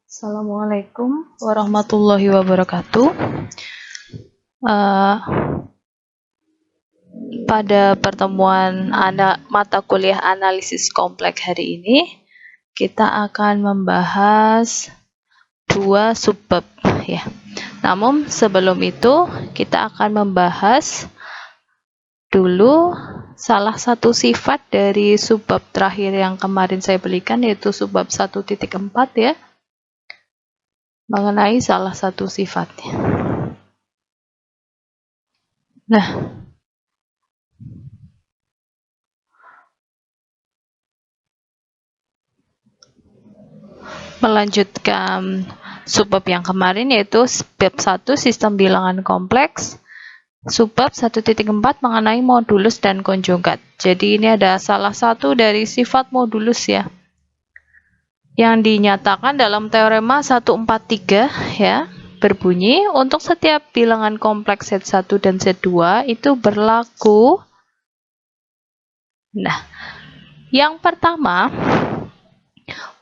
Assalamualaikum warahmatullahi wabarakatuh. Pada pertemuan mata kuliah analisis kompleks hari ini, kita akan membahas dua subbab ya. Namun sebelum itu kita akan membahas dulu salah satu sifat dari subbab terakhir yang kemarin saya berikan, yaitu subbab 1.4 ya, mengenai salah satu sifatnya. Nah, melanjutkan subbab yang kemarin, yaitu bab 1 sistem bilangan kompleks, subbab 1.4 mengenai modulus dan konjugat. Jadi ini ada salah satu dari sifat modulus ya, yang dinyatakan dalam teorema 143 ya, berbunyi untuk setiap bilangan kompleks Z1 dan Z2 itu berlaku. Nah, yang pertama,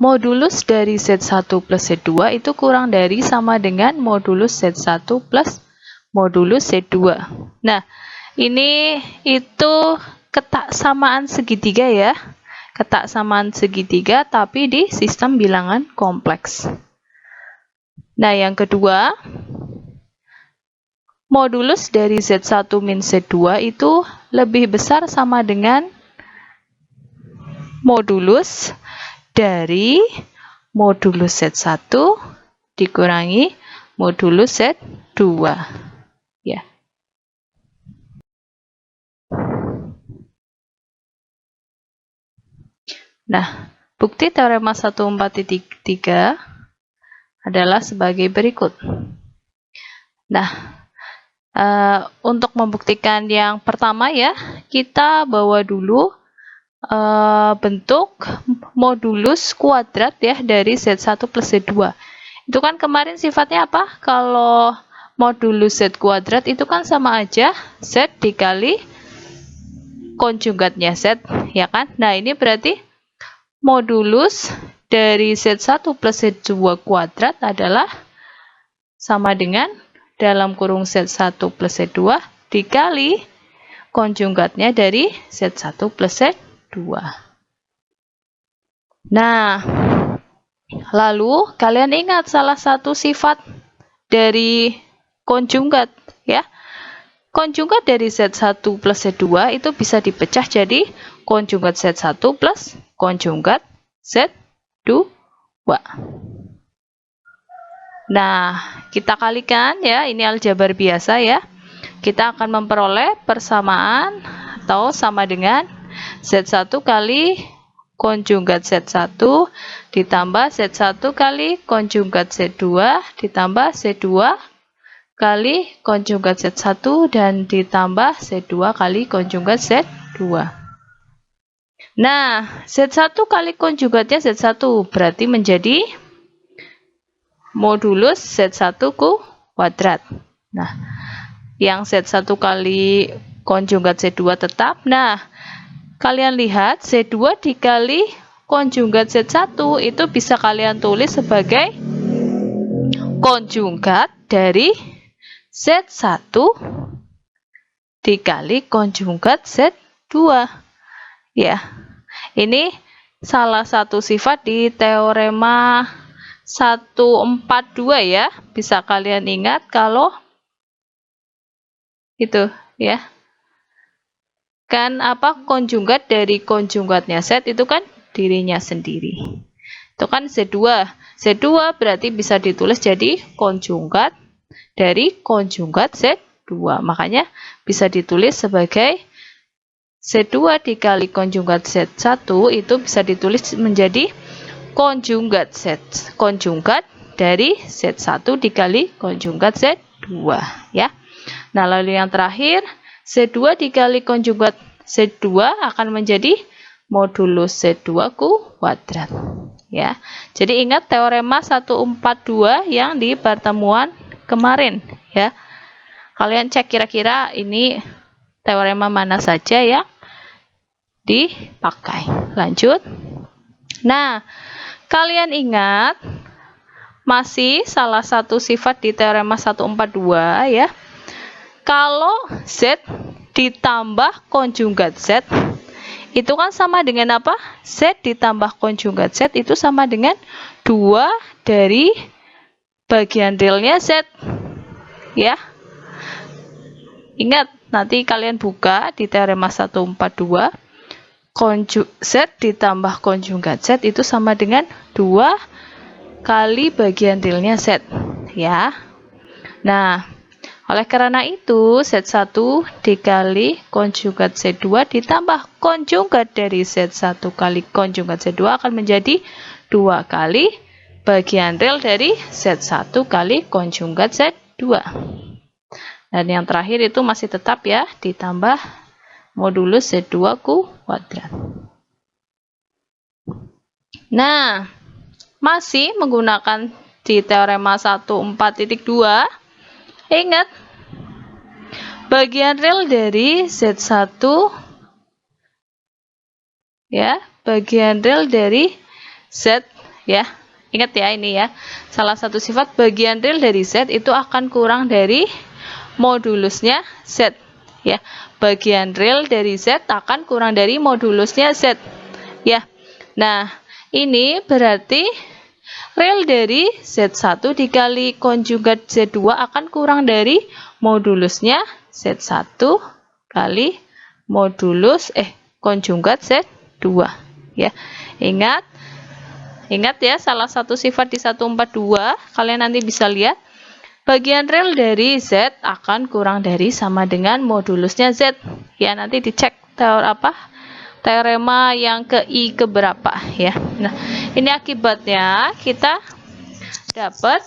modulus dari Z1 plus Z2 itu kurang dari sama dengan modulus Z1 plus modulus Z2. Nah, ini itu ketaksamaan segitiga ya. Ketaksamaan segitiga tapi di sistem bilangan kompleks. Nah, yang kedua, modulus dari Z1 min Z2 itu lebih besar sama dengan modulus dari modulus Z1 dikurangi modulus Z2 ya. Nah, bukti teorema 143 adalah sebagai berikut. Nah, untuk membuktikan yang pertama ya, kita bawa dulu bentuk modulus kuadrat ya dari Z1 plus Z2. Itu kan kemarin sifatnya apa? Kalau modulus Z kuadrat itu kan sama aja Z dikali konjugatnya Z, ya kan? Nah, ini berarti modulus dari Z1 plus Z2 kuadrat adalah sama dengan dalam kurung Z1 plus Z2 dikali konjugatnya dari Z1 plus Z2. Nah, lalu kalian ingat salah satu sifat dari konjugat ya. Konjugat dari Z1 plus Z2 itu bisa dipecah jadi konjugat Z1 plus konjugat Z2. Nah, kita kalikan ya, ini aljabar biasa ya. Kita akan memperoleh persamaan atau sama dengan Z1 kali konjugat Z1 ditambah Z1 kali konjugat Z2 ditambah Z2 kali konjugat Z1 dan ditambah Z2 kali konjugat Z2. Nah, Z1 kali konjugatnya Z1 berarti menjadi modulus Z1 kuadrat. Nah, yang Z1 kali konjugat Z2 tetap. Nah, kalian lihat Z2 dikali konjugat Z1 itu bisa kalian tulis sebagai konjugat dari Z1 dikali konjugat Z2 ya. Ini salah satu sifat di teorema 142 ya. Bisa kalian ingat kalau itu ya. Kan apa, konjugat dari konjugatnya Z itu kan dirinya sendiri. Itu kan Z2. Z2 berarti bisa ditulis jadi konjugat dari konjugat Z2. Makanya bisa ditulis sebagai Z2 dikali konjugat Z1 itu bisa ditulis menjadi konjugat dari Z1 dikali konjugat Z2 ya. Nah, lalu yang terakhir Z2 dikali konjugat Z2 akan menjadi modulus Z2 kuadrat ya. Jadi ingat teorema 142 yang di pertemuan kemarin ya. Kalian cek kira-kira ini teorema mana saja yang dipakai. Lanjut. Nah, kalian ingat masih salah satu sifat di teorema 142 ya. Kalau Z ditambah konjugat Z itu kan sama dengan apa? Z ditambah konjugat Z itu sama dengan 2 dari bagian realnya Z. Ya. Ingat, nanti kalian buka di teorema 142. Z ditambah konjugat Z itu sama dengan 2 kali bagian realnya Z. Ya. Nah, oleh karena itu, Z1 dikali konjugat Z2 ditambah konjugat dari Z1 kali konjugat Z2 akan menjadi 2 kali bagian real dari Z1 kali konjugat Z2. Dan yang terakhir itu masih tetap ya, ditambah modulus Z2 kuadrat. Nah, masih menggunakan di teorema 14.2. Ingat, bagian real dari Z1 ya, bagian real dari Z ya. Ingat ya ini ya. Salah satu sifat bagian real dari Z itu akan kurang dari modulusnya Z ya. Bagian real dari Z akan kurang dari modulusnya Z ya. Nah, ini berarti real dari Z1 dikali konjugat Z2 akan kurang dari modulusnya Z1 kali modulus konjugat Z2 ya. Ingat ya, salah satu sifat di 142 kalian nanti bisa lihat bagian real dari Z akan kurang dari sama dengan modulusnya Z ya. Nanti dicek teorema yang ke I keberapa ya. Nah, ini akibatnya kita dapat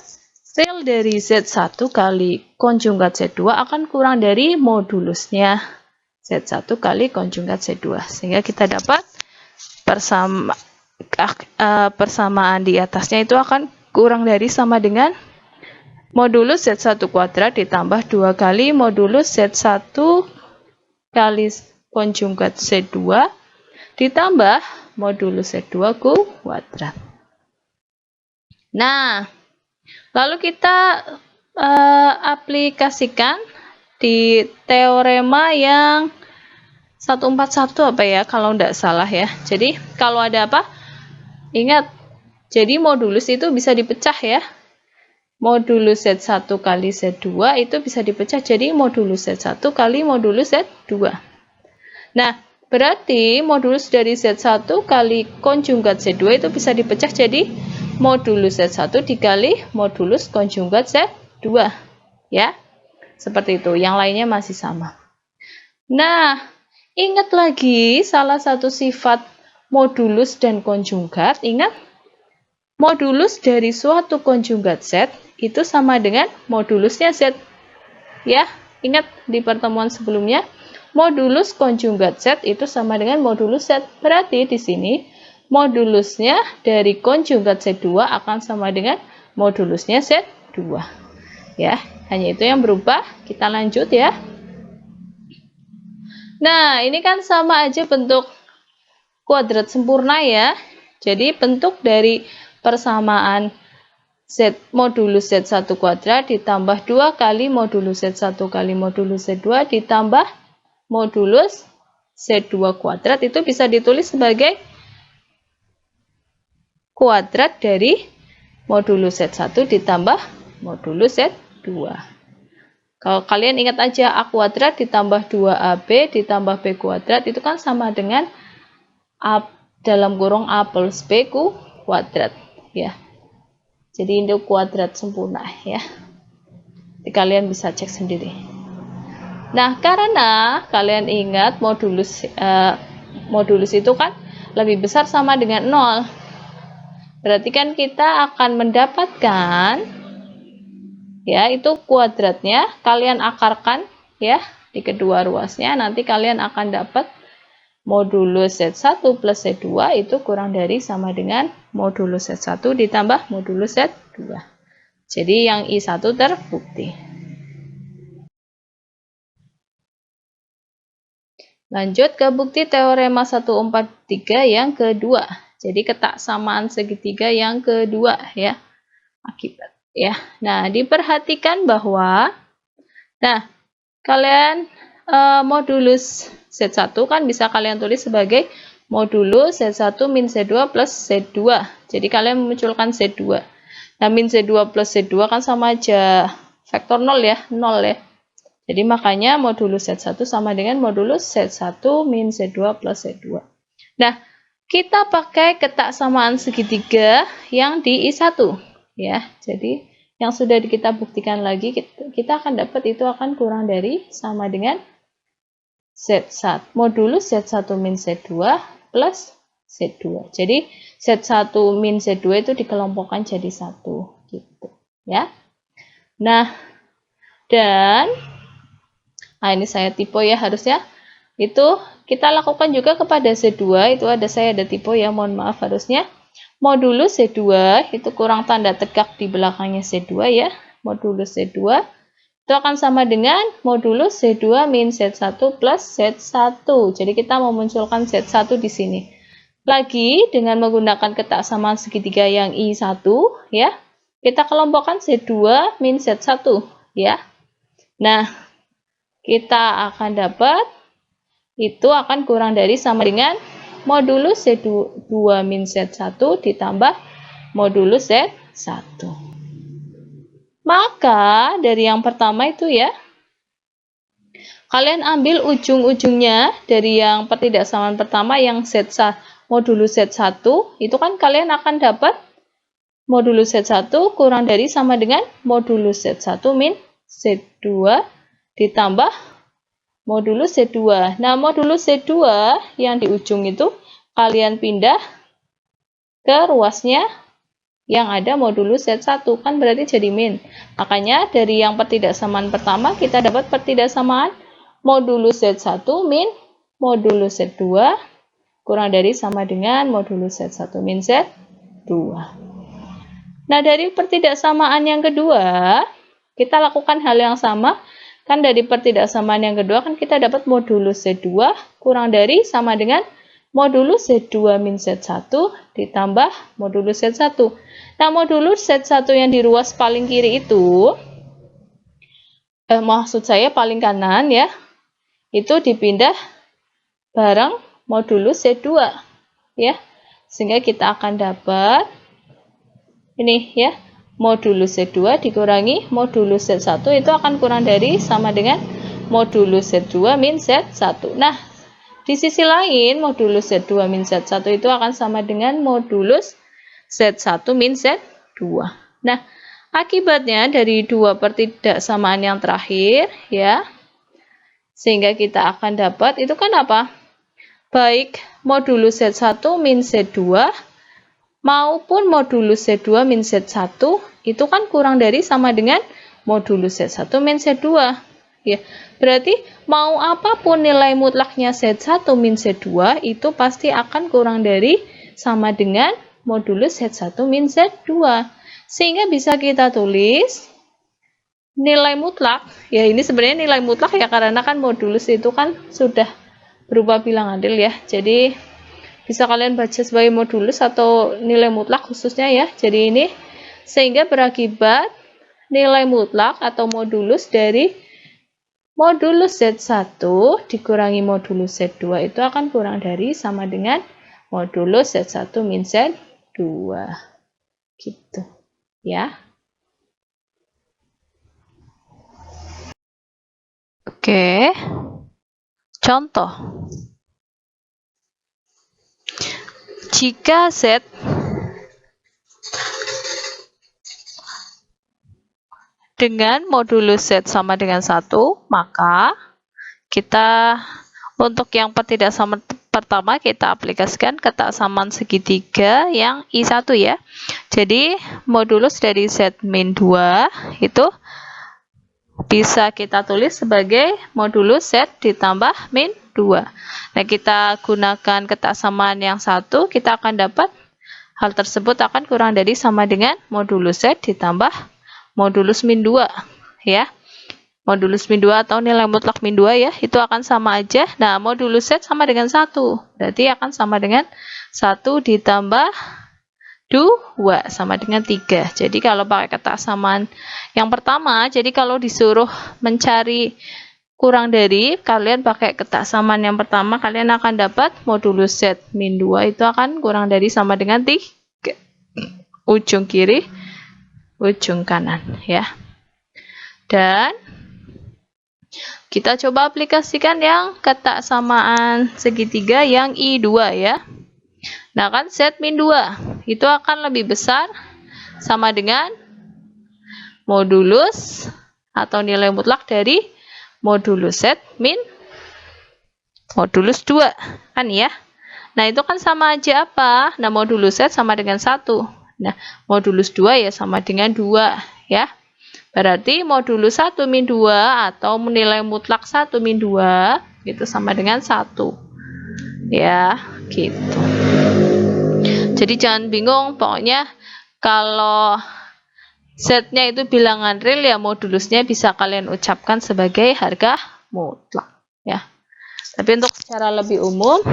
real dari Z1 kali konjugat Z2 akan kurang dari modulusnya Z1 kali konjugat Z2. Sehingga kita dapat persamaan di atasnya itu akan kurang dari sama dengan modulus Z1 kuadrat ditambah 2 kali modulus Z1 kali konjugat Z2 ditambah modulus Z2 kuadrat. Nah, lalu kita aplikasikan di teorema yang 141 apa ya, kalau tidak salah ya. Jadi, kalau ada apa? Ingat, jadi modulus itu bisa dipecah ya. Modulus Z1 kali Z2 itu bisa dipecah jadi modulus Z1 kali modulus Z2. Nah, berarti modulus dari Z1 kali konjugat Z2 itu bisa dipecah jadi modulus Z1 dikali modulus konjugat Z2. Ya, seperti itu. Yang lainnya masih sama. Nah, ingat lagi salah satu sifat modulus dan konjugat. Ingat, modulus dari suatu konjugat Z itu sama dengan modulusnya Z. Ya, ingat di pertemuan sebelumnya. Modulus konjugat Z itu sama dengan modulus Z. Berarti di sini modulusnya dari konjugat Z2 akan sama dengan modulusnya Z2. Ya, hanya itu yang berubah. Kita lanjut ya. Nah, ini kan sama aja bentuk kuadrat sempurna ya. Jadi bentuk dari persamaan Z modulus Z1 kuadrat ditambah 2 kali modulus Z1 kali modulus Z2 ditambah modulus Z2 kuadrat itu bisa ditulis sebagai kuadrat dari modulus Z1 ditambah modulus Z2. Kalau kalian ingat aja A kuadrat ditambah 2AB ditambah B kuadrat itu kan sama dengan A dalam kurung A plus B kuadrat ya. Jadi ini kuadrat sempurna ya. Jadi kalian bisa cek sendiri. Nah, karena kalian ingat modulus itu kan lebih besar sama dengan 0. Berarti kan kita akan mendapatkan ya, itu kuadratnya kalian akarkan ya di kedua ruasnya. Nanti kalian akan dapat modulus Z1 plus Z2 itu kurang dari sama dengan modulus Z1 ditambah modulus Z2. Jadi yang I1 terbukti. Lanjut ke bukti teorema 143 yang kedua. Jadi ketaksamaan segitiga yang kedua ya. akibat ya. Nah, diperhatikan bahwa kalian modulus Z1 kan bisa kalian tulis sebagai modulus Z1 min Z2 plus Z2. Jadi kalian memunculkan Z2. Nah, min Z2 plus Z2 kan sama aja vektor 0 ya, 0 ya. Jadi makanya modulus Z1 sama dengan modulus Z1 min Z2 plus Z2. Nah, kita pakai ketak samaan segitiga yang di I1 ya. Jadi yang sudah kita buktikan lagi, kita akan dapat itu akan kurang dari sama dengan Z1, modulus Z1 min Z2 plus Z2. Jadi Z1 min Z2 itu dikelompokkan jadi 1 gitu ya. Nah, dan ini saya tipe ya harusnya. Itu kita lakukan juga kepada Z2, itu saya ada tipe ya, mohon maaf harusnya. Modulus Z2 itu kurang tanda tegak di belakangnya Z2 ya. Modulus Z2 itu akan sama dengan modulus Z2 min Z1 plus Z1. Jadi kita memunculkan Z1 di sini. Lagi dengan menggunakan ketak samaan segitiga yang I1 ya. Kita kelompokkan Z2 min Z1 ya. Nah, kita akan dapat itu akan kurang dari sama dengan modulus Z2 min Z1 ditambah modulus Z1. Maka dari yang pertama itu ya, kalian ambil ujung-ujungnya dari yang pertidaksamaan pertama yang Z1 modulus Z1, itu kan kalian akan dapat modulus Z1 kurang dari sama dengan modulus Z1 min Z2 ditambah modulus Z2. Nah, modulus Z2 yang di ujung itu kalian pindah ke ruasnya yang ada modulus Z1, kan berarti jadi min. Makanya dari yang pertidaksamaan pertama kita dapat pertidaksamaan modulus Z1 min modulus Z2 kurang dari sama dengan modulus Z1 min Z2. Nah, dari pertidaksamaan yang kedua, kita lakukan hal yang sama. Kan dari pertidaksamaan yang kedua kan kita dapat modulus Z2 kurang dari sama dengan modulus Z2 min Z1 ditambah modulus Z1. Nah, modulus Z1 yang di ruas paling kiri itu, maksud saya paling kanan ya, itu dipindah bareng modulus Z2 ya. Sehingga kita akan dapat ini ya, modulus Z2 dikurangi modulus Z1 itu akan kurang dari sama dengan modulus Z2 min Z1. Nah, di sisi lain modulus Z2 min Z1 itu akan sama dengan modulus Z1 min Z2. Nah, akibatnya dari dua pertidaksamaan yang terakhir ya, sehingga kita akan dapat itu kan apa? Baik modulus Z1 min Z2 maupun modulus Z2 min Z1 itu kan kurang dari sama dengan modulus Z1 min Z2 ya. Berarti mau apapun nilai mutlaknya Z1 min Z2 itu pasti akan kurang dari sama dengan modulus Z1 min Z2. Sehingga bisa kita tulis nilai mutlak ya, ini sebenarnya nilai mutlak ya karena kan modulus itu kan sudah berupa bilangan real ya. Jadi bisa kalian baca sebagai modulus atau nilai mutlak khususnya ya. Jadi ini sehingga berakibat nilai mutlak atau modulus dari modulus Z1 dikurangi modulus Z2 itu akan kurang dari sama dengan modulus Z1 min Z2. Gitu ya. Oke. Contoh. Jika Z dengan modulus Z sama dengan 1, maka kita untuk yang pertidaksamaan pertama kita aplikasikan ketak samaan segitiga yang I1 ya. Jadi modulus dari Z min 2 itu bisa kita tulis sebagai modulus Z ditambah min 2. Nah, kita gunakan ketak samaan yang 1, kita akan dapat hal tersebut akan kurang dari sama dengan modulus Z ditambah modulus min 2 ya. Modulus min 2 atau nilai mutlak min 2 ya, itu akan sama aja. Nah, modulus Z sama dengan 1. Berarti akan sama dengan 1 ditambah 2 sama dengan 3. Jadi kalau pakai kesamaan yang pertama, jadi kalau disuruh mencari kurang dari, kalian pakai kesamaan yang pertama, kalian akan dapat modulus Z min 2 itu akan kurang dari sama dengan 3. Ujung kiri, ujung kanan ya. Dan kita coba aplikasikan yang kesamaan segitiga yang I2 ya. Nah kan Z min 2 itu akan lebih besar sama dengan modulus atau nilai mutlak dari modulus Z min modulus 2 kan ya. Nah itu kan sama aja apa? Nah modulus Z sama dengan 1. Nah modulus 2 ya sama dengan 2 ya. Berarti modulus 1 min 2 atau nilai mutlak 1 min 2 itu sama dengan 1 ya gitu. Jadi jangan bingung, pokoknya kalau Z-nya itu bilangan real ya modulusnya bisa kalian ucapkan sebagai harga mutlak ya. Tapi untuk secara lebih umum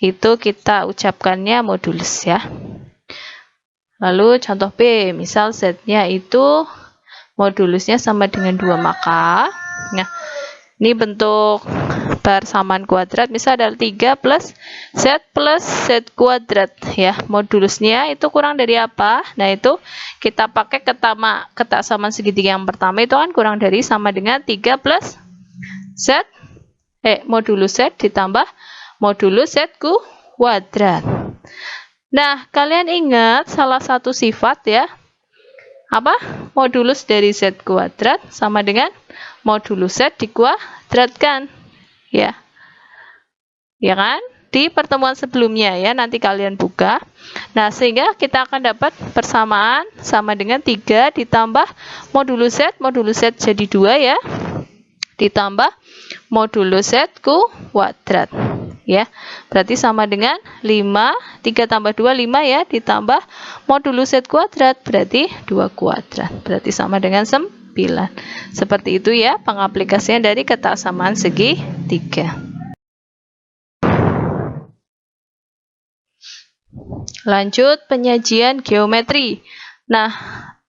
itu kita ucapkannya modulus ya. Lalu contoh B, misal Z-nya itu modulusnya sama dengan 2 maka nah ini bentuk persamaan kuadrat, misal adalah 3 plus Z kuadrat ya. Modulusnya itu kurang dari apa? Nah itu kita pakai kesamaan segitiga yang pertama itu kan kurang dari sama dengan 3 plus modulus Z ditambah modulus Z kuadrat. Nah kalian ingat salah satu sifat ya, apa? Modulus dari Z kuadrat sama dengan modulus Z dikuadratkan ya. Ya kan? Di pertemuan sebelumnya ya, nanti kalian buka. Nah, sehingga kita akan dapat persamaan sama dengan 3 ditambah modulus Z jadi 2 ya. Ditambah modulus Z kuadrat ya. Berarti sama dengan 5, 3 tambah 2 5 ya, ditambah modulus Z kuadrat berarti 2 kuadrat. Berarti sama dengan 9. Seperti itu ya pengaplikasian dari kesamaan segitiga. Lanjut penyajian geometri. Nah,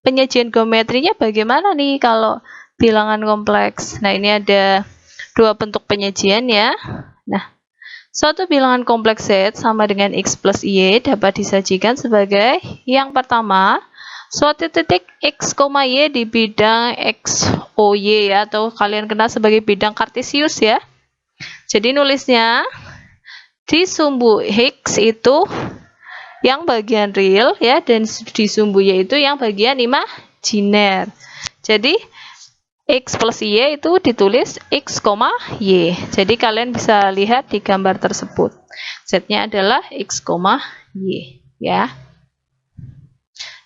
penyajian geometrinya bagaimana nih kalau bilangan kompleks? Nah, ini ada dua bentuk penyajian ya. Nah, suatu bilangan kompleks Z sama dengan X plus Y dapat disajikan sebagai yang pertama, suatu titik X, Y di bidang XOY ya, atau kalian kenal sebagai bidang kartesius ya. Jadi nulisnya di sumbu X itu yang bagian real ya, dan di sumbu Y itu yang bagian imajiner. Jadi X plus Y itu ditulis X, Y. Jadi kalian bisa lihat di gambar tersebut. Z-nya adalah X, Y ya.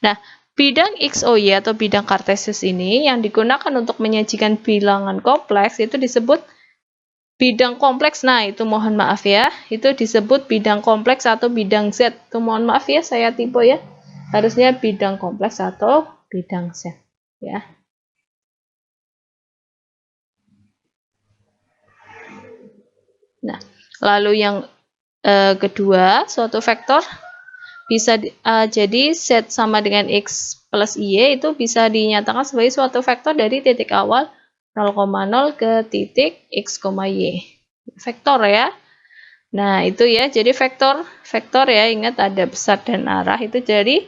Nah, bidang XOY atau bidang kartesius ini yang digunakan untuk menyajikan bilangan kompleks itu disebut bidang kompleks. Nah, itu mohon maaf ya. Itu disebut bidang kompleks atau bidang Z. Itu mohon maaf ya, saya tipe ya. Harusnya bidang kompleks atau bidang Z ya. Nah, lalu yang kedua, suatu vektor bisa jadi Z sama dengan X plus Y itu bisa dinyatakan sebagai suatu vektor dari titik awal 0,0 ke titik X, Y. Vektor ya. Nah, itu ya. Jadi vektor ya, ingat ada besar dan arah itu dari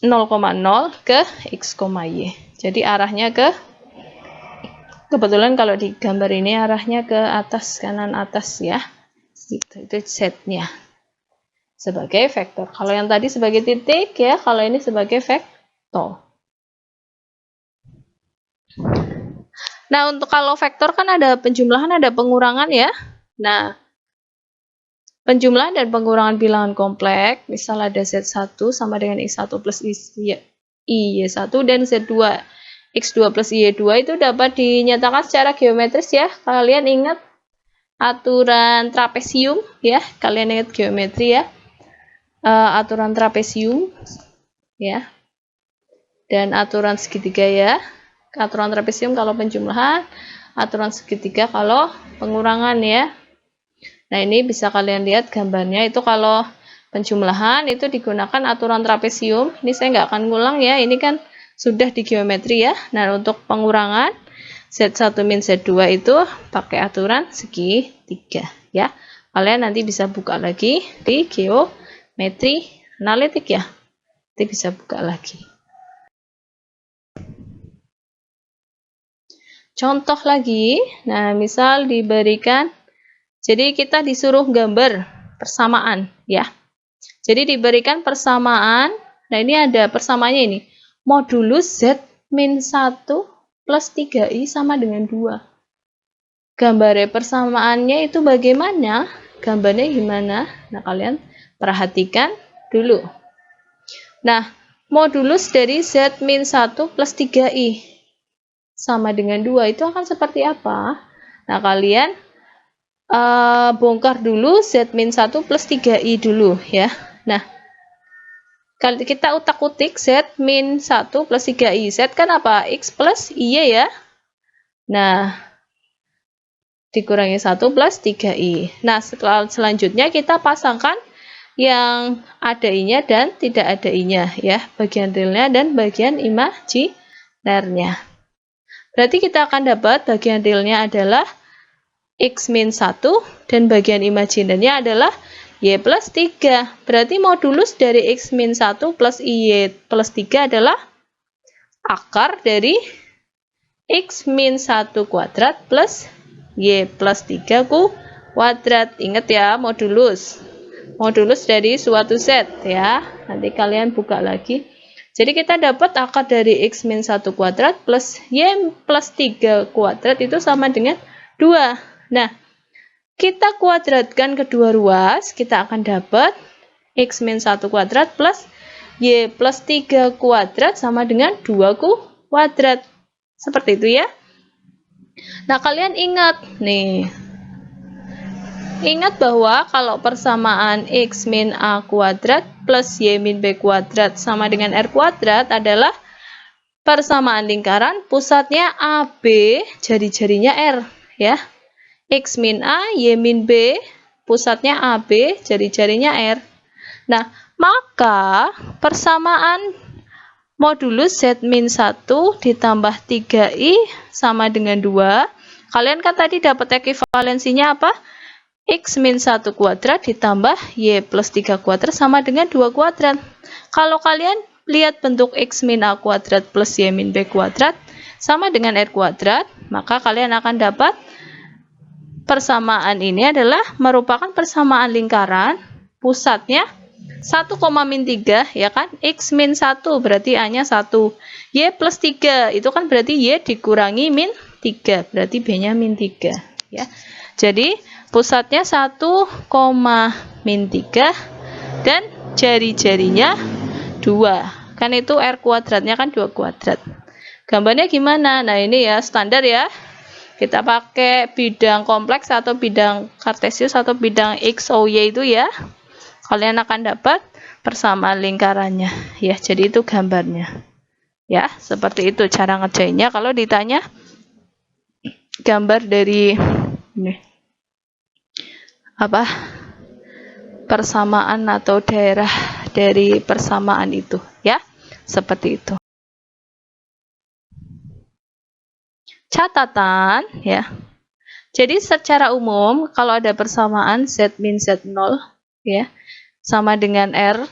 0,0 ke X, Y. Jadi arahnya kebetulan kalau di gambar ini arahnya ke atas, kanan atas ya. Gitu. Itu Z-nya. Sebagai vektor. Kalau yang tadi sebagai titik ya, kalau ini sebagai vektor. Nah, untuk kalau vektor kan ada penjumlahan, ada pengurangan ya. Nah, penjumlahan dan pengurangan bilangan kompleks, misal ada Z1 sama dengan X1 plus Y1 dan Z2 X2 plus Y2 itu dapat dinyatakan secara geometris ya. Kalian ingat aturan trapesium ya, kalian ingat geometri ya. Aturan trapesium ya, dan aturan segitiga ya. Aturan trapesium kalau penjumlahan, aturan segitiga kalau pengurangan ya. Nah, ini bisa kalian lihat gambarnya itu kalau penjumlahan itu digunakan aturan trapesium. Ini saya nggak akan ngulang ya, ini kan sudah di geometri ya. Nah, untuk pengurangan Z1 min Z2 itu pakai aturan segitiga ya. Kalian nanti bisa buka lagi di geometri analitik ya. Nanti bisa buka lagi. Contoh lagi, nah misal diberikan, jadi kita disuruh gambar persamaan ya. Jadi diberikan persamaan, nah ini ada persamaannya ini, modulus Z min 1 plus 3I sama dengan 2. Gambarnya persamaannya itu bagaimana? Gambarnya gimana? Nah kalian perhatikan dulu. Nah, modulus dari Z min 1 plus 3I sama dengan 2 itu akan seperti apa? Nah, kalian bongkar dulu Z min 1 plus 3I dulu ya. Nah, kalau kita utak-utik Z min 1 plus 3I. Z kan apa? X plus Y ya. Nah, dikurangi 1 plus 3I. Nah, selanjutnya kita pasangkan yang ada I-nya dan tidak ada I-nya ya. Bagian realnya dan bagian imaginernya. Berarti kita akan dapat bagian realnya adalah X min 1 dan bagian imajinernya adalah Y plus 3. Berarti modulus dari X min 1 plus Y plus 3 adalah akar dari X min 1 kuadrat plus Y plus 3 kuadrat. Ingat ya, modulus. Modulus dari suatu set ya. Nanti kalian buka lagi. Jadi kita dapat akar dari X min 1 kuadrat plus Y plus 3 kuadrat itu sama dengan 2. Nah, kita kuadratkan kedua ruas, kita akan dapat X min 1 kuadrat plus Y plus 3 kuadrat sama dengan 2 kuadrat. Seperti itu ya. Nah, kalian ingat nih. Ingat bahwa kalau persamaan X min A kuadrat plus Y min B kuadrat sama dengan R kuadrat adalah persamaan lingkaran, pusatnya AB, jari-jarinya R ya. X min A, Y min B, pusatnya AB, jari-jarinya R. Nah, maka persamaan modulus Z min 1 ditambah 3I sama dengan 2. Kalian kan tadi dapat ekivalensinya apa? X min 1 kuadrat ditambah Y plus 3 kuadrat sama dengan 2 kuadrat. Kalau kalian lihat bentuk X min A kuadrat plus Y min B kuadrat sama dengan R kuadrat, maka kalian akan dapat persamaan ini adalah merupakan persamaan lingkaran, pusatnya 1, min 3 ya kan, X min 1 berarti A-nya 1, Y plus 3 itu kan berarti Y dikurangi min 3 berarti B-nya min 3 ya. Jadi pusatnya 1, min 3 dan jari-jarinya 2 kan, itu R kuadratnya kan 2 kuadrat. Gambarnya gimana? Nah ini ya standar ya. Kita pakai bidang kompleks atau bidang kartesius atau bidang X, O, Y itu ya. Kalian akan dapat persamaan lingkarannya. Ya, jadi itu gambarnya. Ya, seperti itu cara ngerjainnya. Kalau ditanya gambar dari ini, apa? Persamaan atau daerah dari persamaan itu, ya. Seperti itu. Catatan ya. Jadi secara umum kalau ada persamaan Z min Z0 ya sama dengan R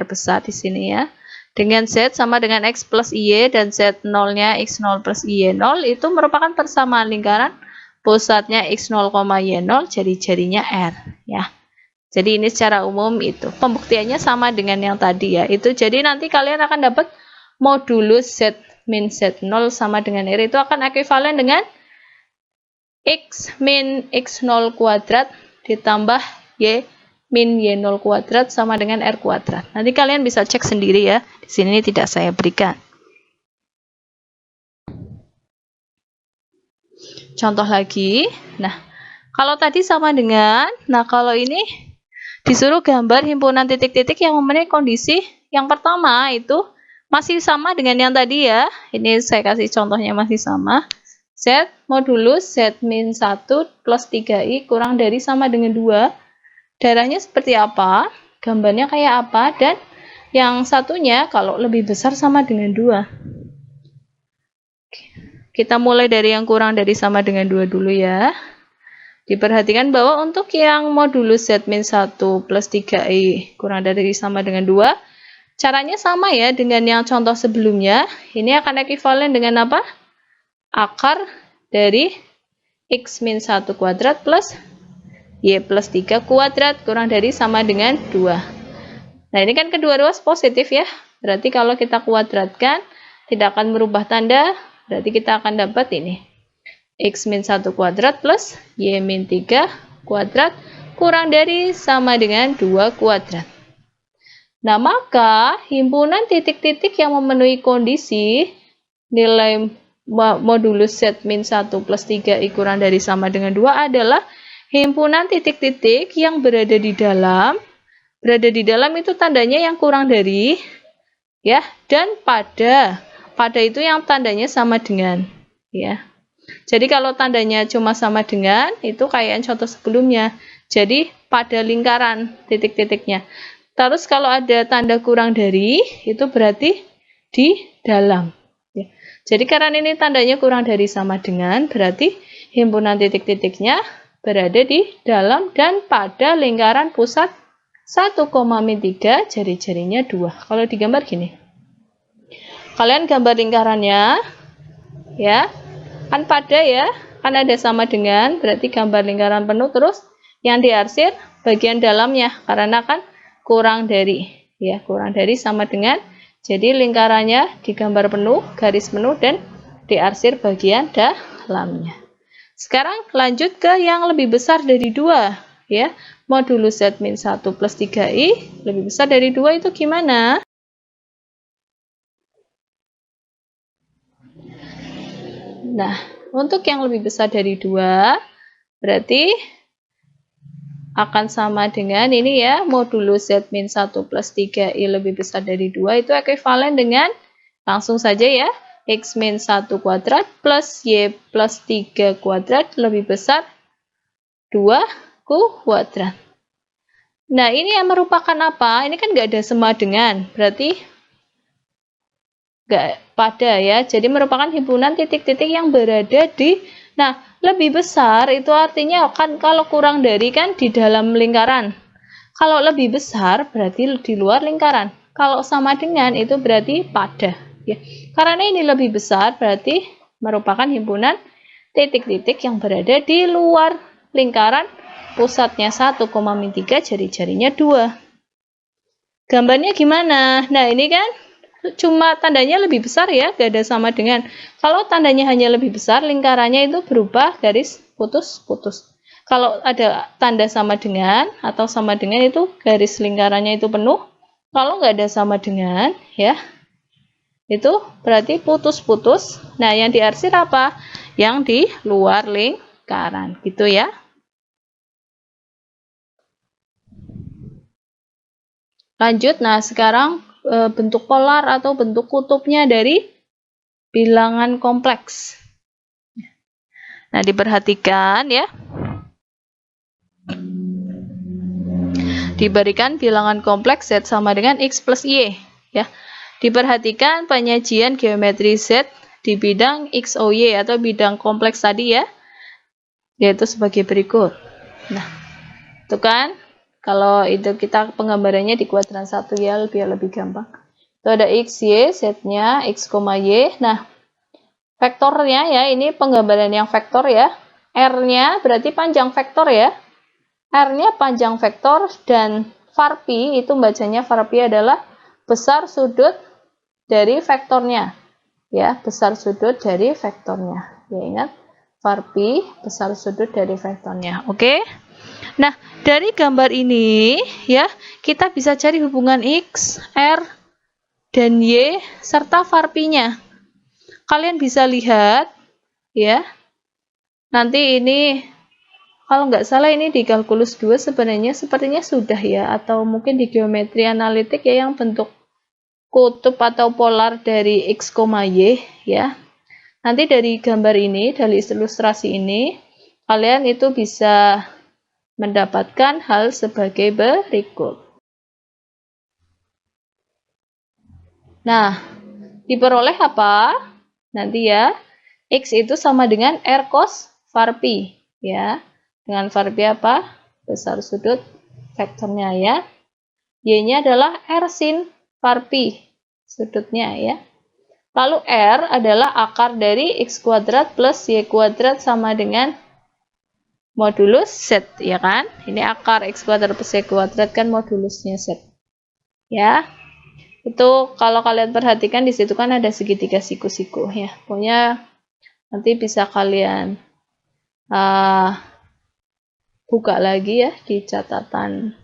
besar di sini ya. Dengan Z sama dengan X plus Y dan Z0-nya X0 plus Y0 itu merupakan persamaan lingkaran, pusatnya X0, Y0, jari-jarinya R ya. Jadi ini secara umum itu. Pembuktiannya sama dengan yang tadi ya. Itu jadi nanti kalian akan dapat modulus Z min Z0 sama dengan R itu akan ekuivalen dengan X min X0 kuadrat ditambah Y min Y0 kuadrat sama dengan R kuadrat. Nanti kalian bisa cek sendiri ya. Di sini tidak saya berikan. Contoh lagi. Nah, kalau tadi sama dengan, nah kalau ini disuruh gambar himpunan titik-titik yang memenuhi kondisi yang pertama itu masih sama dengan yang tadi ya. Ini saya kasih contohnya masih sama. Z modulus Z min 1 plus 3I kurang dari sama dengan 2. Darahnya seperti apa? gambarnya kayak apa, dan yang satunya kalau lebih besar sama dengan 2. Kita mulai dari yang kurang dari sama dengan 2 dulu ya. Diperhatikan bahwa untuk yang modulus Z-1 plus 3I kurang dari sama dengan 2, caranya sama ya dengan yang contoh sebelumnya. Ini akan ekuivalen dengan apa? Akar dari X-1 kuadrat plus Y plus 3 kuadrat kurang dari sama dengan 2. Nah, ini kan kedua ruas positif ya. Berarti kalau kita kuadratkan, tidak akan merubah tanda. Berarti kita akan dapat ini. X-1 kuadrat plus Y-3 kuadrat kurang dari sama dengan 2 kuadrat. Nah, maka himpunan titik-titik yang memenuhi kondisi nilai modulus Z-1 plus 3I kurang dari sama dengan 2 adalah himpunan titik-titik yang berada di dalam. Berada di dalam itu tandanya yang kurang dari, ya, dan pada. Pada itu yang tandanya sama dengan, ya. Jadi kalau tandanya cuma sama dengan, itu kayak contoh sebelumnya. Jadi pada lingkaran titik-titiknya. Terus kalau ada tanda kurang dari, itu berarti di dalam. Ya. Jadi karena ini tandanya kurang dari sama dengan, berarti himpunan titik-titiknya berada di dalam dan pada lingkaran pusat 1,3, jari-jarinya 2. Kalau digambar gini. Kalian gambar lingkarannya, ya. Kan pada ya, kan ada sama dengan, berarti gambar lingkaran penuh, terus yang diarsir bagian dalamnya, karena kan kurang dari, ya, kurang dari sama dengan, jadi lingkarannya digambar penuh, garis penuh, dan diarsir bagian dalamnya. Sekarang lanjut ke yang lebih besar dari 2, ya. Modulus Z-1 plus 3I lebih besar dari 2 itu gimana? Nah, untuk yang lebih besar dari 2, berarti akan sama dengan ini ya, modulus Z-1 plus 3I lebih besar dari 2, itu ekuivalen dengan, langsung saja ya, X-1 kuadrat plus Y plus 3 kuadrat lebih besar 2 kuadrat. Nah, ini yang merupakan apa? Ini kan nggak ada sama dengan, berarti nggak pada ya. Jadi merupakan himpunan titik-titik yang berada di, nah, lebih besar itu artinya kan kalau kurang dari kan di dalam lingkaran. Kalau lebih besar berarti di luar lingkaran. Kalau sama dengan itu berarti pada. Ya. Karena ini lebih besar berarti merupakan himpunan titik-titik yang berada di luar lingkaran. Pusatnya 1,3, jari-jarinya 2. Gambarnya gimana? Nah, ini kan cuma tandanya lebih besar ya, gak ada sama dengan. Kalau tandanya hanya lebih besar, lingkarannya itu berubah garis putus-putus. Kalau ada tanda sama dengan atau sama dengan itu garis lingkarannya itu penuh. Kalau nggak ada sama dengan, ya, itu berarti putus-putus. Nah, yang diarsir apa? Yang di luar lingkaran, gitu ya. Lanjut, nah sekarang bentuk polar atau bentuk kutubnya dari bilangan kompleks. Nah, diperhatikan ya. Diberikan bilangan kompleks Z sama dengan X plus Y. Ya. Diperhatikan penyajian geometri Z di bidang XOY atau bidang kompleks tadi ya. Yaitu sebagai berikut. Nah, itu kan. Kalau itu kita penggambarannya di kuadran 1 ya, biar lebih gampang. Itu ada X, Y, Z-nya, X, Y. Nah, vektornya ya, ini penggambaran yang vektor ya. R-nya berarti panjang vektor ya. R-nya panjang vektor dan varpi, itu bacanya varpi adalah besar sudut dari vektornya. Ya, besar sudut dari vektornya. Ya, ingat, varpi besar sudut dari vektornya. Oke? Nah, dari gambar ini ya, kita bisa cari hubungan X, R, dan Y serta varpinya. Kalian bisa lihat ya. Nanti ini kalau nggak salah ini di kalkulus 2 sebenarnya sepertinya sudah ya, atau mungkin di geometri analitik ya yang bentuk kutub atau polar dari X, Y ya. Nanti dari gambar ini, dari ilustrasi ini, kalian itu bisa mendapatkan hal sebagai berikut. Nah, diperoleh apa? Nanti ya, X itu sama dengan R cos var pi. Ya, dengan var pi apa? Besar sudut vektornya ya. Y-nya adalah R sin var pi. Sudutnya ya. Lalu R adalah akar dari X kuadrat plus Y kuadrat sama dengan modulus Z, ya kan? Ini akar X kuadrat plus Y kuadrat kan modulusnya Z. Ya. Itu kalau kalian perhatikan di situ kan ada segitiga siku-siku ya. Pokoknya nanti bisa kalian buka lagi ya di catatan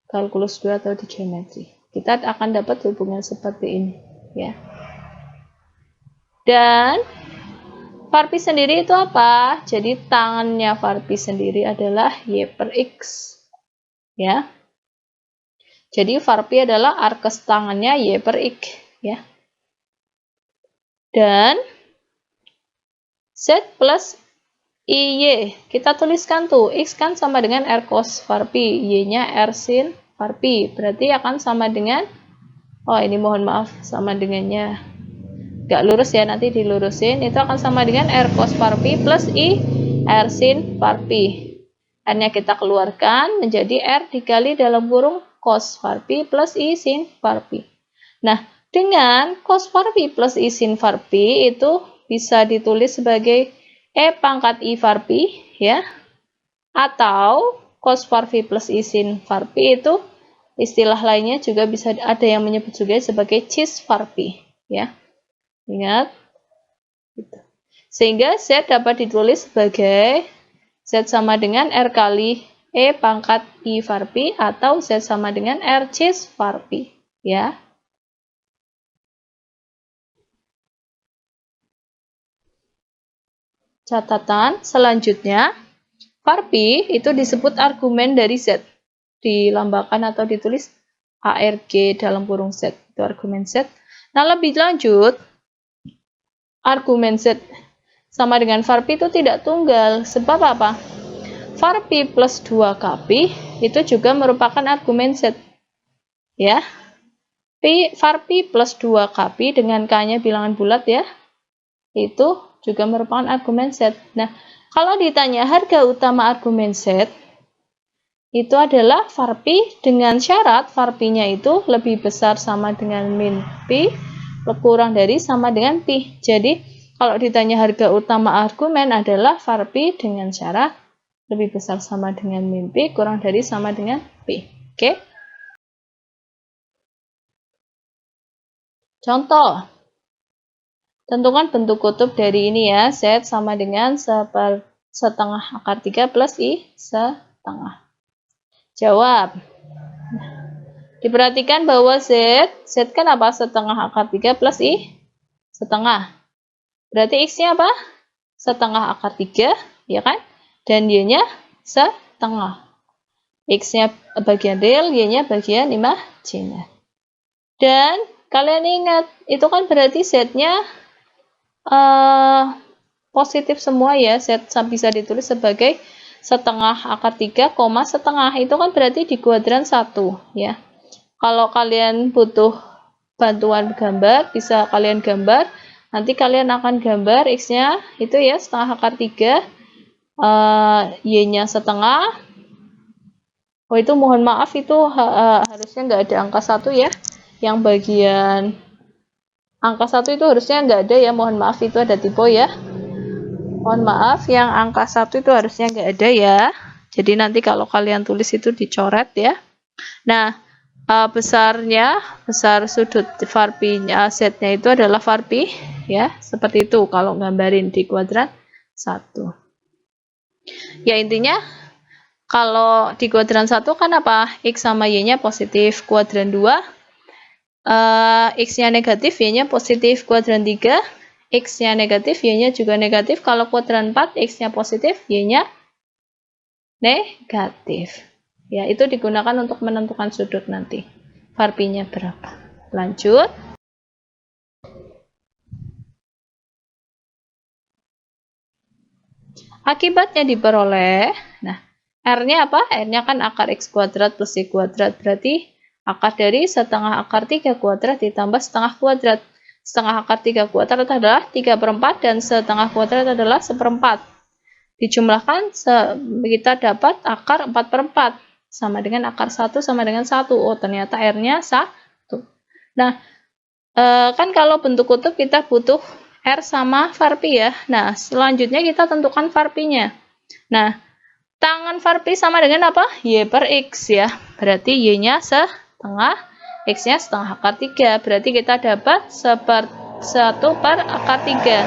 kalkulus 2 atau di geometri. Kita akan dapat hubungan seperti ini ya. Dan var pi sendiri itu apa? Jadi tangannya var pi sendiri adalah Y per X. Ya. Jadi var pi adalah arkes tangannya Y per X. Ya. Dan Z plus IY. Kita tuliskan tuh. X kan sama dengan R cos var pi. Y-nya R sin var pi. Berarti akan sama dengan, oh ini mohon maaf, sama dengannya nggak lurus ya, nanti dilurusin. Itu akan sama dengan R cos var pi plus I R sin var pi. R-nya kita keluarkan menjadi R dikali dalam kurung cos var pi plus I sin var pi. Nah, dengan cos var pi plus I sin var pi itu bisa ditulis sebagai E pangkat I var pi ya. Atau cos var pi plus I sin var pi itu istilah lainnya juga bisa ada yang menyebut juga sebagai cis var pi ya. Ingat. Sehingga Z dapat ditulis sebagai Z sama dengan R kali E pangkat I var pi atau Z sama dengan R cis var pi. Ya. Catatan selanjutnya, var pi itu disebut argumen dari Z. Dilambangkan atau ditulis ARG dalam kurung Z. Itu argumen Z. Nah, lebih lanjut, argumen Z sama dengan var pi itu tidak tunggal. Sebab apa? Var pi plus 2kp itu juga merupakan argumen Z. Ya. Var pi plus 2kp dengan K-nya bilangan bulat ya. Itu juga merupakan argumen Z. Nah, kalau ditanya harga utama argumen Z, itu adalah var pi dengan syarat var pi-nya itu lebih besar sama dengan min pi, kurang dari sama dengan pi. Jadi, kalau ditanya harga utama argumen adalah var pi dengan syarat lebih besar sama dengan min pi, kurang dari sama dengan pi. Oke? Contoh. Tentukan bentuk kutub dari ini ya. Z sama dengan setengah akar 3 plus I setengah. Jawab. Diperhatikan bahwa Z kan apa? Setengah akar 3 plus I setengah. Berarti X-nya apa? Setengah akar 3, ya kan? Dan Y-nya setengah. X-nya bagian real, Y-nya bagian imajiner. Dan kalian ingat, itu kan berarti Z-nya positif semua ya. Z bisa ditulis sebagai setengah akar 3, setengah. Itu kan berarti di kuadran 1, ya. Kalau kalian butuh bantuan gambar, bisa kalian gambar. Nanti kalian akan gambar X-nya itu ya setengah akar 3, Y-nya setengah. Oh, itu mohon maaf, itu harusnya nggak ada angka 1 ya. Yang bagian angka 1 itu harusnya nggak ada ya. Mohon maaf, itu ada typo ya. Mohon maaf, yang angka 1 itu harusnya nggak ada ya. Jadi nanti kalau kalian tulis itu dicoret ya. Nah, besar sudut var pi-nya Z-nya itu adalah var pi ya, seperti itu kalau gambarin di kuadran 1. Ya, intinya kalau di kuadran 1 kan apa? X sama Y-nya positif. Kuadran 2 X-nya negatif, Y-nya positif. Kuadran 3 X-nya negatif, Y-nya juga negatif. Kalau kuadran 4 X-nya positif, Y-nya negatif. Ya, itu digunakan untuk menentukan sudut nanti. Var pi-nya berapa. Lanjut. Akibatnya diperoleh. Nah, R-nya apa? R-nya kan akar X kuadrat plus Y kuadrat. Berarti Akar dari setengah akar 3 kuadrat ditambah setengah kuadrat. Setengah akar 3 kuadrat adalah 3/4 dan setengah kuadrat adalah 1/4. Dijumlahkan, kita dapat akar 4/4. Sama dengan akar 1 sama dengan 1. Oh, ternyata R-nya 1. Nah, kan kalau bentuk kutub kita butuh R sama varpi ya. Nah, selanjutnya kita tentukan varpinya. Nah, tangan varpi sama dengan apa? Y per X ya. Berarti Y-nya setengah, X-nya setengah akar 3. Berarti kita dapat 1 per akar 3.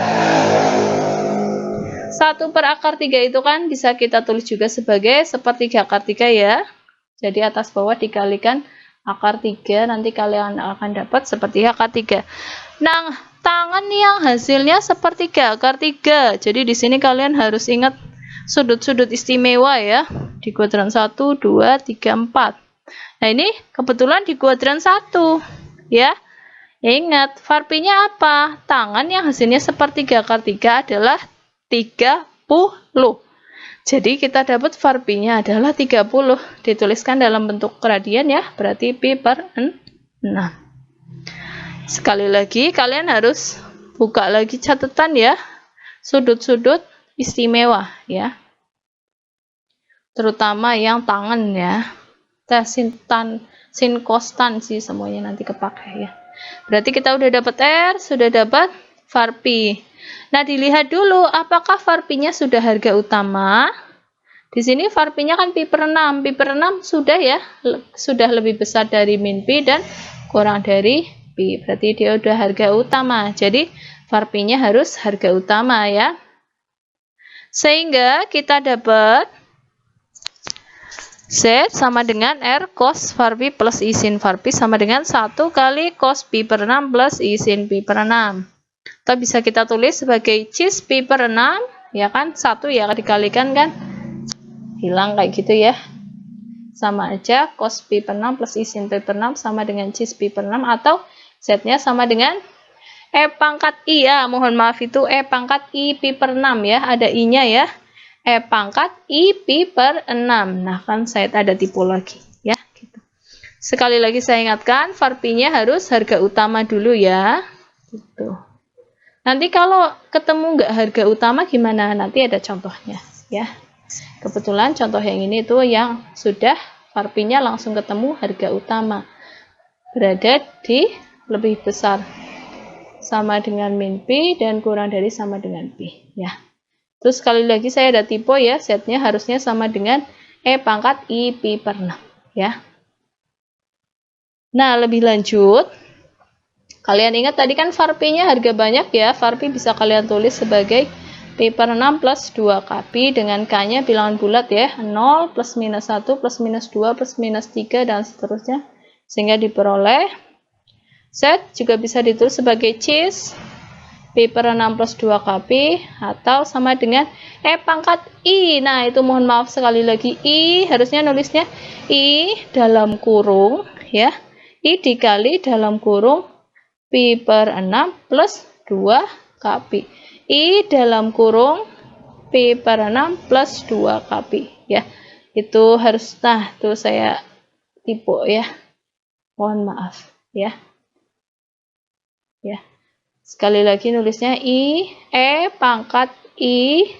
1 per akar 3 itu kan bisa kita tulis juga sebagai 1/3 akar 3 ya. Jadi atas bawah dikalikan akar 3, nanti kalian akan dapat 1/3 akar 3. Nah, tangan yang hasilnya 1/3 akar 3. Jadi di sini kalian harus ingat sudut-sudut istimewa ya. Di kuadran 1, 2, 3, 4. Nah, ini kebetulan di kuadran 1 ya. Ingat, varpinya apa? Tangan yang hasilnya 1/3 akar 3 adalah 30. Jadi kita dapat varpinya adalah 30. Dituliskan dalam bentuk radian ya, berarti pi per 6. Sekali lagi kalian harus buka lagi catatan ya, sudut-sudut istimewa ya. Terutama yang tangan ya. Sin cos tan sih semuanya nanti kepakai ya. Berarti kita udah dapat R, sudah dapat varpi. Nah, dilihat dulu apakah varpinya sudah harga utama. Di sini varpinya kan pi per 6. Pi per 6 sudah ya, sudah lebih besar dari min pi dan kurang dari pi. Berarti dia udah harga utama. Jadi varpinya harus harga utama ya. Sehingga kita dapat Z sama dengan R cos varpi plus I sin varpi sama dengan 1 kali cos pi per 6 plus I sin pi per 6. Atau bisa kita tulis sebagai cis pi per 6, ya kan? 1 ya dikalikan kan? Hilang kayak gitu ya. Sama aja cos pi per 6 plus I sin pi per 6 sama dengan cis pi per 6 atau Z-nya sama dengan E pangkat I ya. Mohon maaf itu E pangkat I pi per 6 ya. Ada I-nya ya. E pangkat I pi per 6. Nah, kan saya ada tipe lagi ya gitu. Sekali lagi saya ingatkan, varpinya harus harga utama dulu ya. Gitu. Nanti kalau ketemu nggak harga utama gimana? Nanti ada contohnya ya. Kebetulan contoh yang ini tuh yang sudah varpinya langsung ketemu harga utama. Berada di lebih besar sama dengan min pi dan kurang dari sama dengan pi ya. Terus sekali lagi saya ada tipe ya, Z-nya harusnya sama dengan E pangkat I pi per 6 ya. Nah, lebih lanjut, kalian ingat tadi kan varpinya harga banyak ya, varpi bisa kalian tulis sebagai pi per 6 plus 2 pi dengan K-nya bilangan bulat ya, 0 plus minus 1 plus minus 2 plus minus 3 dan seterusnya, sehingga diperoleh Z juga bisa ditulis sebagai cis pi per 6 plus 2 pi atau sama dengan E pangkat I. Nah, itu mohon maaf sekali lagi I, harusnya nulisnya I dalam kurung ya. I dikali dalam kurung pi per 6 plus 2 pi. I dalam kurung pi per 6 plus 2 pi ya. Itu harus, nah, tuh saya tipe ya. Mohon maaf ya. Ya. Sekali lagi nulisnya I, E pangkat I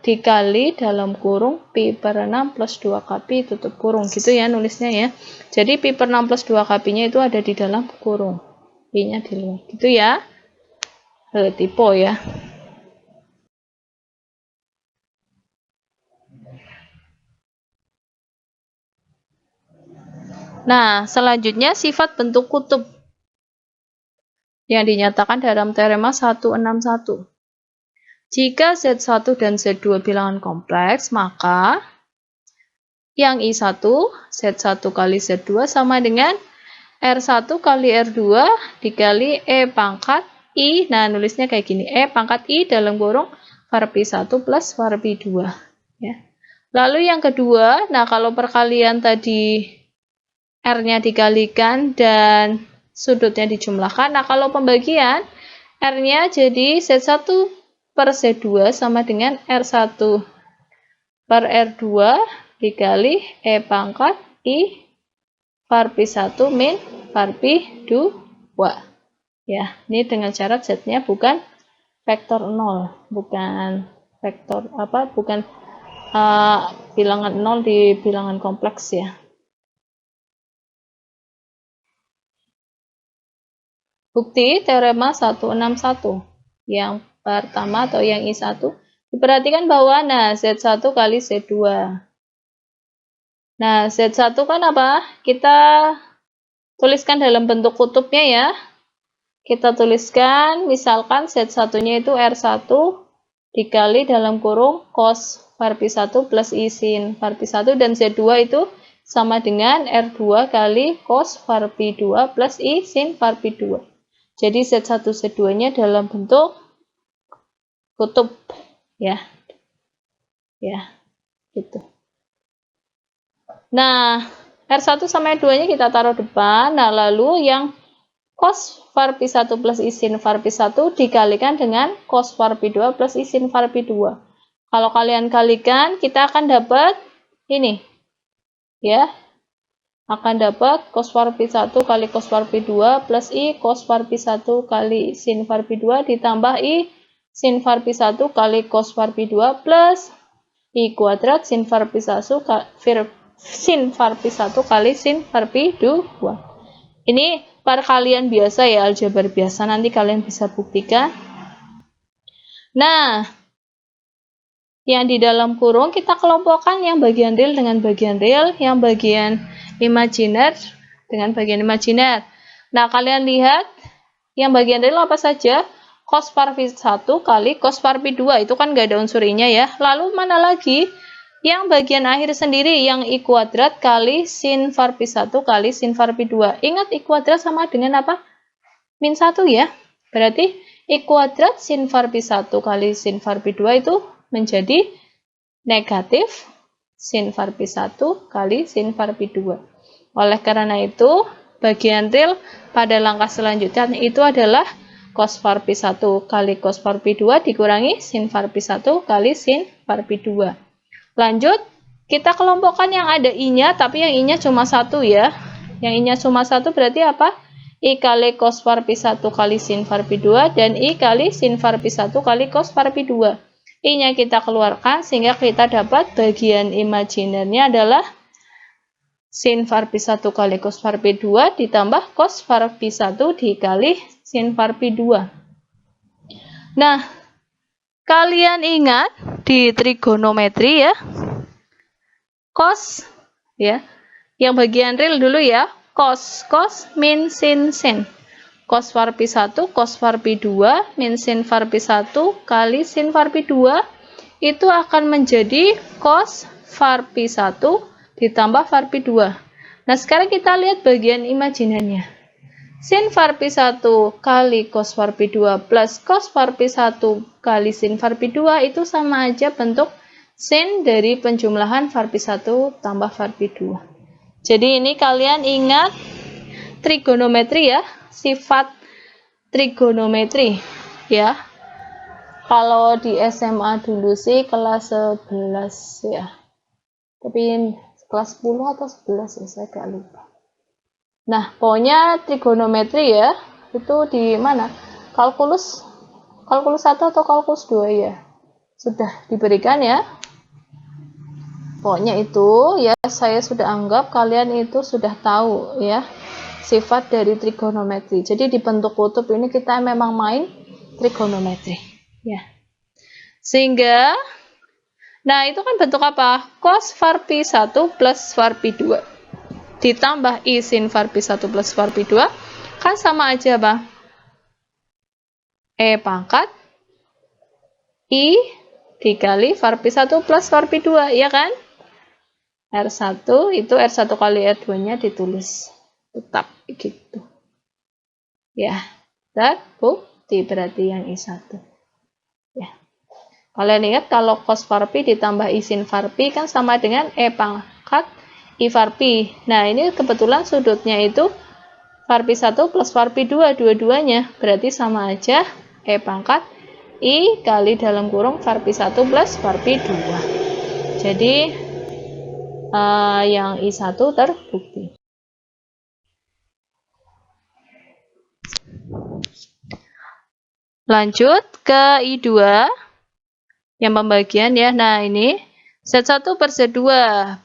dikali dalam kurung pi per 6 plus 2 pi tutup kurung. Gitu ya nulisnya ya. Jadi pi per 6 plus 2 pi-nya itu ada di dalam kurung. I-nya di luar. Gitu ya. Tipe ya. Nah, selanjutnya sifat bentuk kutub yang dinyatakan dalam teorema 161. Jika Z1 dan Z2 bilangan kompleks, maka yang I1, Z1 kali Z2 sama dengan R1 kali R2 dikali E pangkat I. Nah, nulisnya kayak gini. E pangkat I dalam kurung varpi 1 plus varpi 2. Ya. Lalu yang kedua, nah kalau perkalian tadi R-nya dikalikan dan sudutnya dijumlahkan. Nah, kalau pembagian R-nya jadi Z1 per Z2 sama dengan R1 per R2 dikali E pangkat I var pi1 min var pi2. Ya, ini dengan syarat Z-nya bukan vektor 0, bukan vektor bukan bilangan 0 di bilangan kompleks ya. Bukti teorema 161 yang pertama atau yang I1, diperhatikan bahwa Z1 kali Z2. Nah, Z1 kan apa? Kita tuliskan dalam bentuk kutubnya ya. Kita tuliskan, misalkan Z1-nya itu R1 dikali dalam kurung cos var pi1 plus I sin var pi1, dan Z2 itu sama dengan R2 kali cos var pi2 plus I sin var pi2. Jadi Z1 Z2-nya dalam bentuk kutub ya. Ya, gitu. Nah, R1 sama R2-nya kita taruh depan. Nah, lalu yang cos var pi1 plus I sin var pi1 dikalikan dengan cos var pi2 plus I sin var pi2. Kalau kalian kalikan, kita akan dapat ini. Ya. Akan dapat cos var pi1 kali cos var pi2 plus I cos var pi1 kali sin var pi2 ditambah I sin var pi1 kali cos var pi2 plus I kuadrat sin var pi1 kali sin var pi2. Ini perkalian biasa ya, aljabar biasa, nanti kalian bisa buktikan. Nah, yang di dalam kurung kita kelompokkan yang bagian real dengan bagian real, yang bagian imajiner dengan bagian imajiner. Nah, kalian lihat yang bagian real apa saja? Cos var pi1 kali cos var pi2, itu kan nggak ada unsur I-nya ya. Lalu mana lagi? Yang bagian akhir sendiri, yang I kuadrat kali sin var pi1 kali sin var pi2. Ingat I kuadrat sama dengan apa? Min 1 ya. Berarti I kuadrat sin var pi1 kali sin var pi2 itu menjadi negatif sin var pi1 kali sin var pi2. Oleh karena itu, bagian real pada langkah selanjutnya itu adalah cos var pi1 kali cos var pi2 dikurangi sin var pi1 kali sin var pi2. Lanjut, kita kelompokkan yang ada I-nya, tapi yang I-nya cuma 1 ya. Yang I-nya cuma 1 berarti apa? I kali cos var pi1 kali sin var pi2 dan I kali sin var pi1 kali cos var pi2. I-nya kita keluarkan sehingga kita dapat bagian imajinernya adalah sin var pi1 kali cos var pi2 ditambah cos var pi1 dikali sin var pi2. Nah, kalian ingat di trigonometri ya, cos ya, yang bagian real dulu ya, cos min sin sin, cos var pi1 cos var pi2 min sin var pi1 kali sin var pi2 itu akan menjadi cos var pi1 ditambah var pi2. Nah, sekarang kita lihat bagian imajinernya. Sin var pi1 kali cos var pi2 plus cos var pi1 kali sin var pi2 itu sama aja bentuk sin dari penjumlahan var pi1 tambah var pi2. Jadi ini kalian ingat trigonometri ya, sifat trigonometri ya. Kalau di SMA dulu sih kelas 11 ya. Tapi kelas 10 atau 11 ya, saya agak lupa. Nah, pokoknya trigonometri ya, itu di mana? Kalkulus 1 atau kalkulus 2 ya. Sudah diberikan ya. Pokoknya itu ya, saya sudah anggap kalian itu sudah tahu ya sifat dari trigonometri. Jadi di bentuk kutub ini kita memang main trigonometri ya. Sehingga nah, itu kan bentuk apa? Cos var pi1 plus var pi2 ditambah I sin var pi1 plus var pi2 kan sama aja apa? E pangkat I dikali var pi1 plus var pi2, ya kan? R1 itu R1 kali R2-nya ditulis tetap gitu. Ya, dan bukti berarti yang I1. Ya. Kalian ingat kalau cos var pi ditambah I sin var pi kan sama dengan E pangkat I var pi. Nah, ini kebetulan sudutnya itu var pi1 plus var pi2 dua-duanya. Berarti sama aja E pangkat I kali dalam kurung var pi1 plus var pi2. Jadi yang I1 terbukti. Lanjut ke I2 yang pembagian ya. Nah, ini Z1 per Z2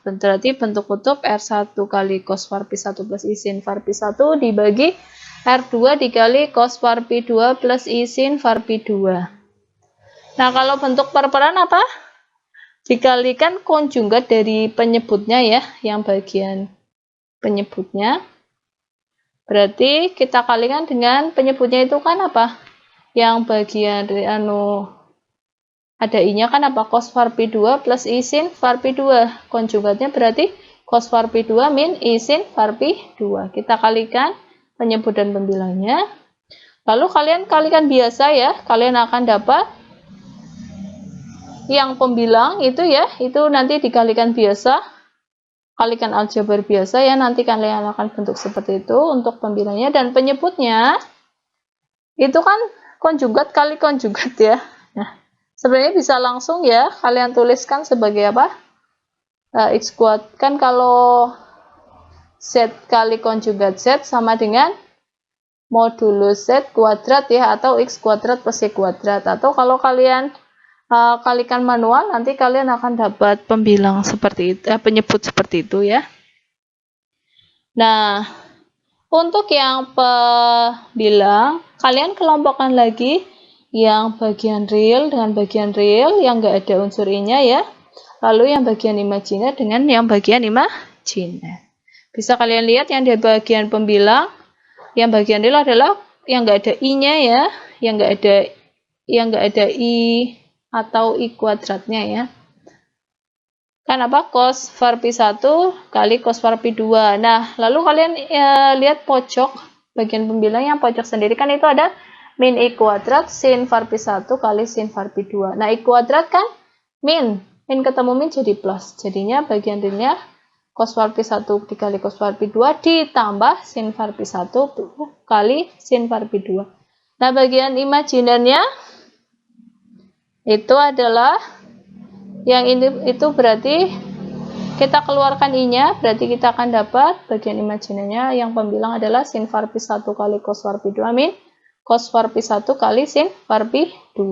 berarti bentuk kutub R1 kali cos var Pi1 plus I sin var Pi1 dibagi R2 dikali cos var Pi2 plus I sin var Pi2. Nah, kalau bentuk perperan apa? Dikalikan konjugat dari penyebutnya ya, yang bagian penyebutnya. Berarti kita kalikan dengan penyebutnya itu kan apa? Yang bagian ada I-nya kan apa? Cos var Pi2 plus I sin var Pi2. Konjugatnya berarti cos var Pi2 min I sin var Pi2. Kita kalikan penyebut dan pembilangnya. Lalu kalian kalikan biasa ya. Kalian akan dapat yang pembilang itu ya, itu nanti dikalikan biasa. Kalikan aljabar biasa ya, nanti kalian akan bentuk seperti itu untuk pembilangnya. Dan penyebutnya itu kan konjugat kali konjugat ya. Nah, sebenarnya bisa langsung ya kalian tuliskan sebagai apa? X kuadrat kan kalau Z kali konjugat Z sama dengan modulus Z kuadrat ya, atau X kuadrat plus Y kuadrat. Atau kalau kalian kalikan manual, nanti kalian akan dapat pembilang seperti itu, penyebut seperti itu ya. Nah, untuk yang pembilang, kalian kelompokkan lagi yang bagian real dengan bagian real yang nggak ada unsur I-nya ya. Lalu yang bagian imajiner dengan yang bagian imajiner. Bisa kalian lihat yang di bagian pembilang, yang bagian real adalah yang nggak ada I-nya ya, yang nggak ada I atau I kuadratnya ya. Kan apa? Cos var Pi1 kali cos var Pi2. Nah, lalu kalian lihat pojok bagian pembilang yang pojok sendiri kan itu ada min I kuadrat sin var Pi1 kali sin var Pi2. Nah, I kuadrat kan min ketemu min jadi plus. Jadinya bagian realnya cos var Pi1 dikali cos var Pi2 ditambah sin var Pi1 kali sin var Pi2. Nah, bagian imajinernya itu adalah yang ini, itu berarti kita keluarkan I-nya, berarti kita akan dapat bagian imajinernya yang pembilang adalah sin var Pi1 kali cos var Pi2 min cos var Pi1 kali sin var Pi2.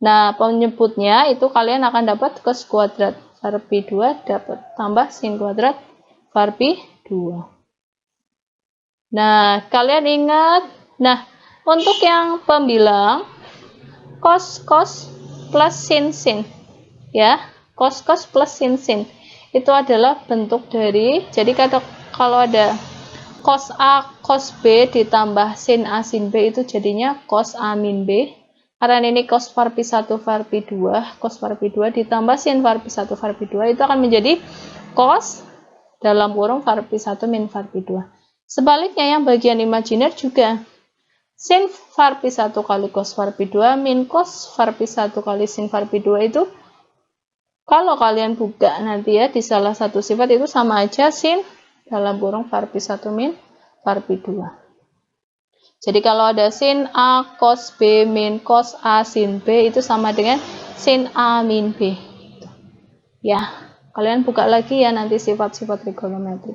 Nah, penyebutnya itu kalian akan dapat cos kuadrat var Pi2 dapat tambah sin kuadrat var Pi2. Nah, kalian ingat, nah, untuk yang pembilang cos plus sin ya, cos plus sin itu adalah bentuk dari, jadi kalau ada cos A cos B ditambah sin A sin B itu jadinya cos A min B. Karena ini cos var Pi1 var Pi2, cos var Pi2 ditambah sin var Pi1 var Pi2 itu akan menjadi cos dalam kurung var Pi1 min var Pi2. Sebaliknya yang bagian imajiner juga sin var Pi1 kali cos var Pi2 min cos var Pi1 kali sin var Pi2 itu kalau kalian buka nanti ya di salah satu sifat itu sama aja sin dalam kurung var Pi1 min var Pi2. Jadi kalau ada sin A cos B min cos A sin B itu sama dengan sin A min B. Ya, kalian buka lagi ya nanti sifat-sifat trigonometri.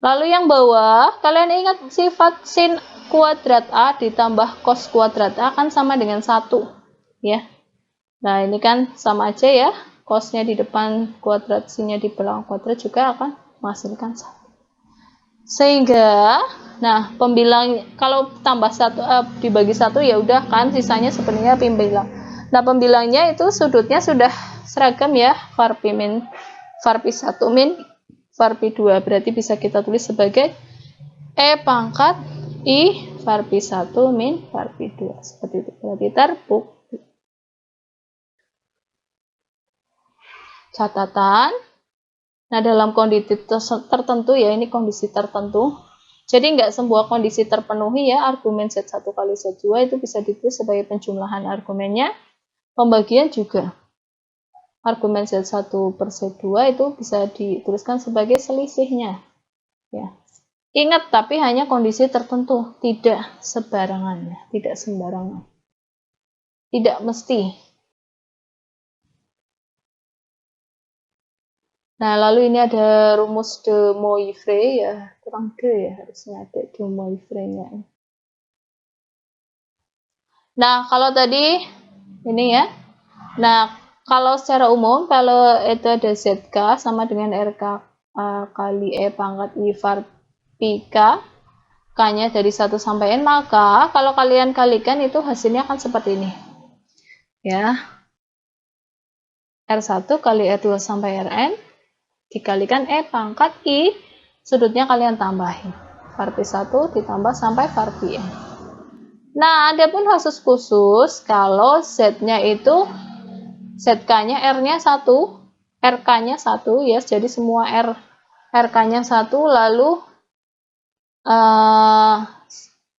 Lalu yang bawah, kalian ingat sifat sin kuadrat A ditambah cos kuadrat A kan sama dengan 1. Ya. Nah, ini kan sama aja ya. Cosnya di depan kuadrat, sinnya di belakang kuadrat juga akan menghasilkan 1. Sehingga, nah pembilang kalau tambah 1 dibagi 1 ya udah kan sisanya sebenarnya pembilang. Nah, pembilangnya itu sudutnya sudah seragam ya, var Pi min var Pi1 min var Pi2. Berarti bisa kita tulis sebagai E pangkat I var Pi1 min var Pi2. Seperti itu. Berarti terbukti. Catatan, nah dalam kondisi tertentu ya, ini kondisi tertentu, jadi nggak semua kondisi terpenuhi ya, argumen Z1 kali Z2 itu bisa ditulis sebagai penjumlahan argumennya, pembagian juga. Argumen Z1 per Z2 itu bisa dituliskan sebagai selisihnya. Ya. Ingat, tapi hanya kondisi tertentu, tidak sembarangan ya, tidak sembarangan. Tidak mesti. Nah, lalu ini ada rumus de Moivre ya, kurang de ya, harusnya ada de Moivre-nya. Nah, kalau tadi ini ya. Nah, kalau secara umum, kalau itu ada ZK sama dengan RK kali E pangkat I var pi K, K-nya dari 1 sampai N, maka kalau kalian kalikan itu hasilnya akan seperti ini. Ya. R1 kali R2 sampai Rn dikalikan E pangkat I, sudutnya kalian tambahin. Var pi 1 ditambah sampai var pi N. Nah, ada pun khusus kalau Z-nya itu ZK-nya R-nya 1, RK-nya 1 ya, jadi semua RK-nya 1, lalu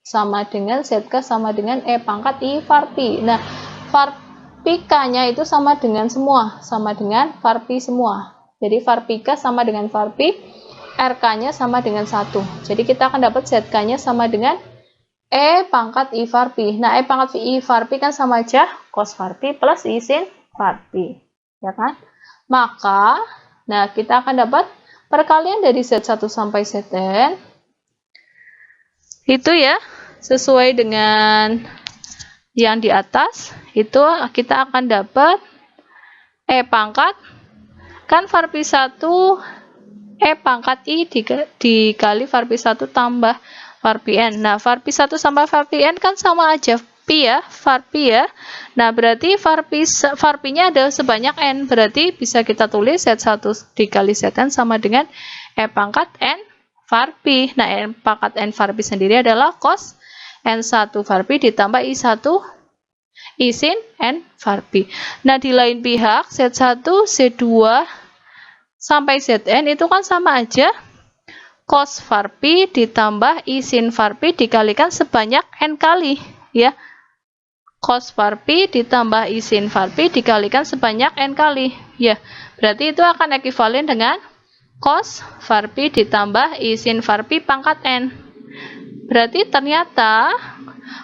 sama dengan ZK sama dengan E pangkat I var pi. Nah, var pi K-nya itu sama dengan semua, sama dengan var pi semua. Jadi var pi K sama dengan var pi, RK-nya sama dengan 1. Jadi kita akan dapat ZK-nya sama dengan E pangkat I var pi. Nah, E pangkat I var pi kan sama aja cos var pi plus I sin var pi. Ya kan? Maka, nah kita akan dapat perkalian dari Z1 sampai Zn. Itu ya, sesuai dengan yang di atas, itu kita akan dapat E pangkat, kan var pi 1, E pangkat I dikali var pi 1 tambah var pi N. Nah, var pi 1 sama var pi N kan sama aja pi ya, var pi ya. Nah, berarti var pi-nya ada sebanyak N. Berarti bisa kita tulis Z1 dikali Zn sama dengan E pangkat N var pi. Nah, E pangkat N var pi sendiri adalah cos N1 var pi ditambah I1 I sin N var pi. Nah, di lain pihak Z1, Z2 sampai Zn itu kan sama aja cos var pi ditambah I sin var pi dikalikan sebanyak N kali ya. Cos var pi ditambah I sin var pi dikalikan sebanyak N kali ya. Berarti itu akan ekuivalen dengan cos var pi ditambah I sin var pi pangkat N. Berarti ternyata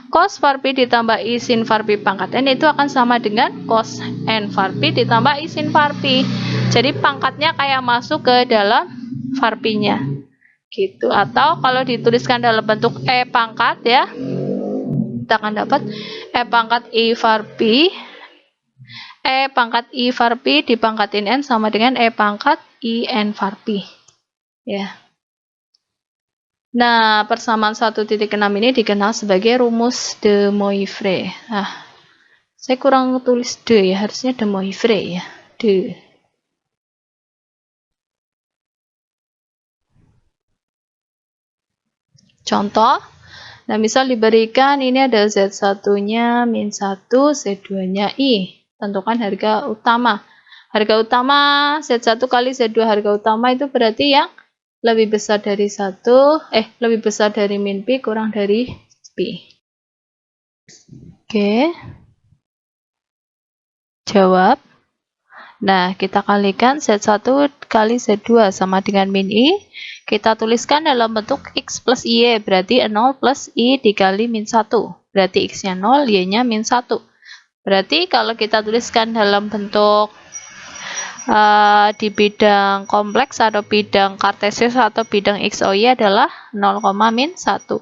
cos var pi ditambah I sin var pi pangkat N itu akan sama dengan cos N var pi ditambah I sin var pi. Jadi pangkatnya kayak masuk ke dalam var pi-nya. Gitu. Atau kalau dituliskan dalam bentuk E pangkat ya, kita akan dapat E pangkat I var pi, E pangkat I var pi dipangkatin N sama dengan E pangkat I N var pi. Ya. Nah, persamaan 1.6 ini dikenal sebagai rumus de Moivre. Nah, saya kurang tulis de ya, harusnya de Moivre ya. De. Contoh, nah misal diberikan ini ada Z1-nya min 1, Z2-nya I. Tentukan harga utama. Harga utama Z1 kali Z2 harga utama itu berarti yang lebih besar dari lebih besar dari min Pi kurang dari Pi. Oke. Jawab. Nah, kita kalikan Z1 kali Z2 sama dengan min I. Kita tuliskan dalam bentuk X plus Y, berarti 0 plus I dikali min 1. Berarti X-nya 0, Y-nya min 1. Berarti kalau kita tuliskan dalam bentuk di bidang kompleks atau bidang kartesius atau bidang X, Y adalah 0, min 1. 0,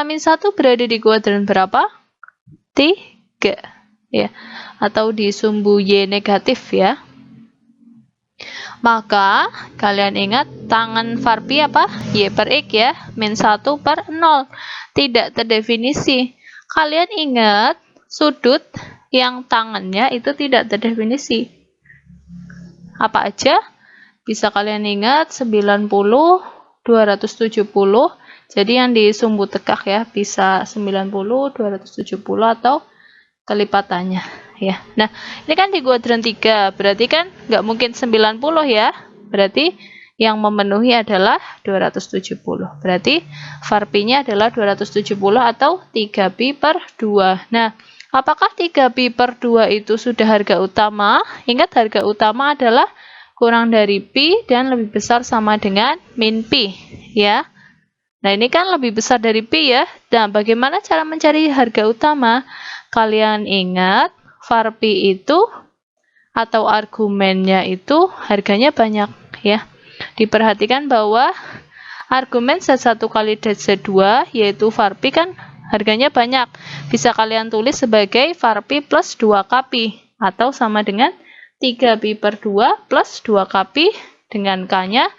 min 1 berada di kuadran berapa? 3. Ya. Atau di sumbu Y negatif ya. Maka, kalian ingat tangan var pi apa? Y per X ya, min 1 per 0. Tidak terdefinisi. Kalian ingat, sudut yang tangannya itu tidak terdefinisi. Apa aja? Bisa kalian ingat, 90, 270. Jadi yang di sumbu tegak ya, bisa 90, 270 atau kelipatannya ya. Nah, ini kan di kuadran 3, berarti kan nggak mungkin 90 ya. Berarti yang memenuhi adalah 270. Berarti var pi-nya adalah 270 atau 3pi per 2. Nah, apakah 3pi per 2 itu sudah harga utama? Ingat, harga utama adalah kurang dari pi dan lebih besar sama dengan min pi ya. Nah, ini kan lebih besar dari pi ya. Nah, bagaimana cara mencari harga utama? Kalian ingat, var pi itu atau argumennya itu harganya banyak ya. Diperhatikan bahwa argumen Z1 kali Z2 yaitu var pi kan harganya banyak. Bisa kalian tulis sebagai var pi plus 2k pi, atau sama dengan 3 pi per 2 plus 2k pi, dengan k-nya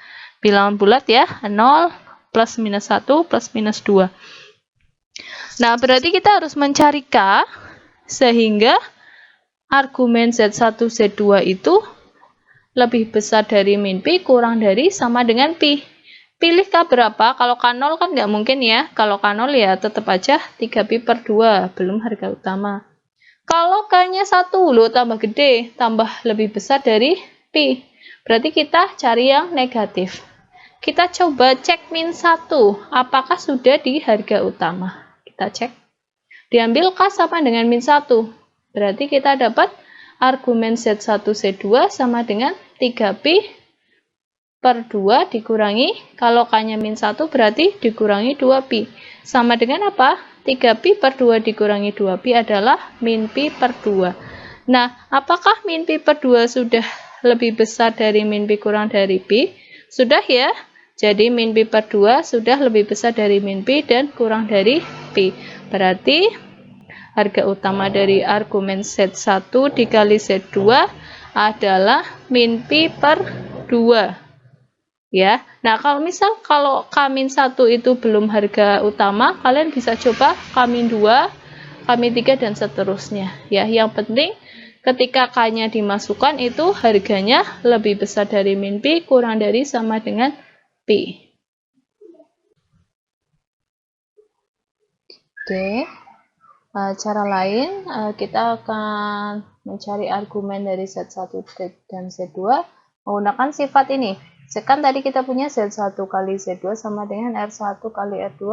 bilangan bulat ya, 0, plus minus 1, plus minus 2. Nah, berarti kita harus mencari k, sehingga argumen Z1, Z2 itu lebih besar dari min pi, kurang dari sama dengan pi. Pilih k berapa? Kalau k0 kan nggak mungkin ya. Kalau k0 ya tetap aja 3 pi per 2, belum harga utama. Kalau k-nya 1, loh tambah gede, tambah lebih besar dari pi. Berarti kita cari yang negatif. Kita coba cek min 1, apakah sudah di harga utama. Kita cek. Diambil k sama dengan min 1. Berarti kita dapat argumen Z1, Z2 sama dengan 3 pi per 2 dikurangi, kalau k-nya min 1 berarti dikurangi 2 pi. Sama dengan apa? 3 pi per 2 dikurangi 2 pi adalah min pi per 2. Nah, apakah min pi per 2 sudah lebih besar dari min pi kurang dari pi? Sudah ya. Jadi min pi per 2 sudah lebih besar dari min pi dan kurang dari pi. Berarti harga utama dari argumen Z1 dikali Z2 adalah min pi per 2. Ya. Nah, kalau K-1 itu belum harga utama, kalian bisa coba K-2, K-3 dan seterusnya. Ya, yang penting ketika K-nya dimasukkan itu harganya lebih besar dari min pi, kurang dari sama dengan pi. Oke. Cara lain, kita akan mencari argumen dari Z1 dan Z2 menggunakan sifat ini. Kan tadi kita punya Z1 kali Z2 sama dengan R1 kali R2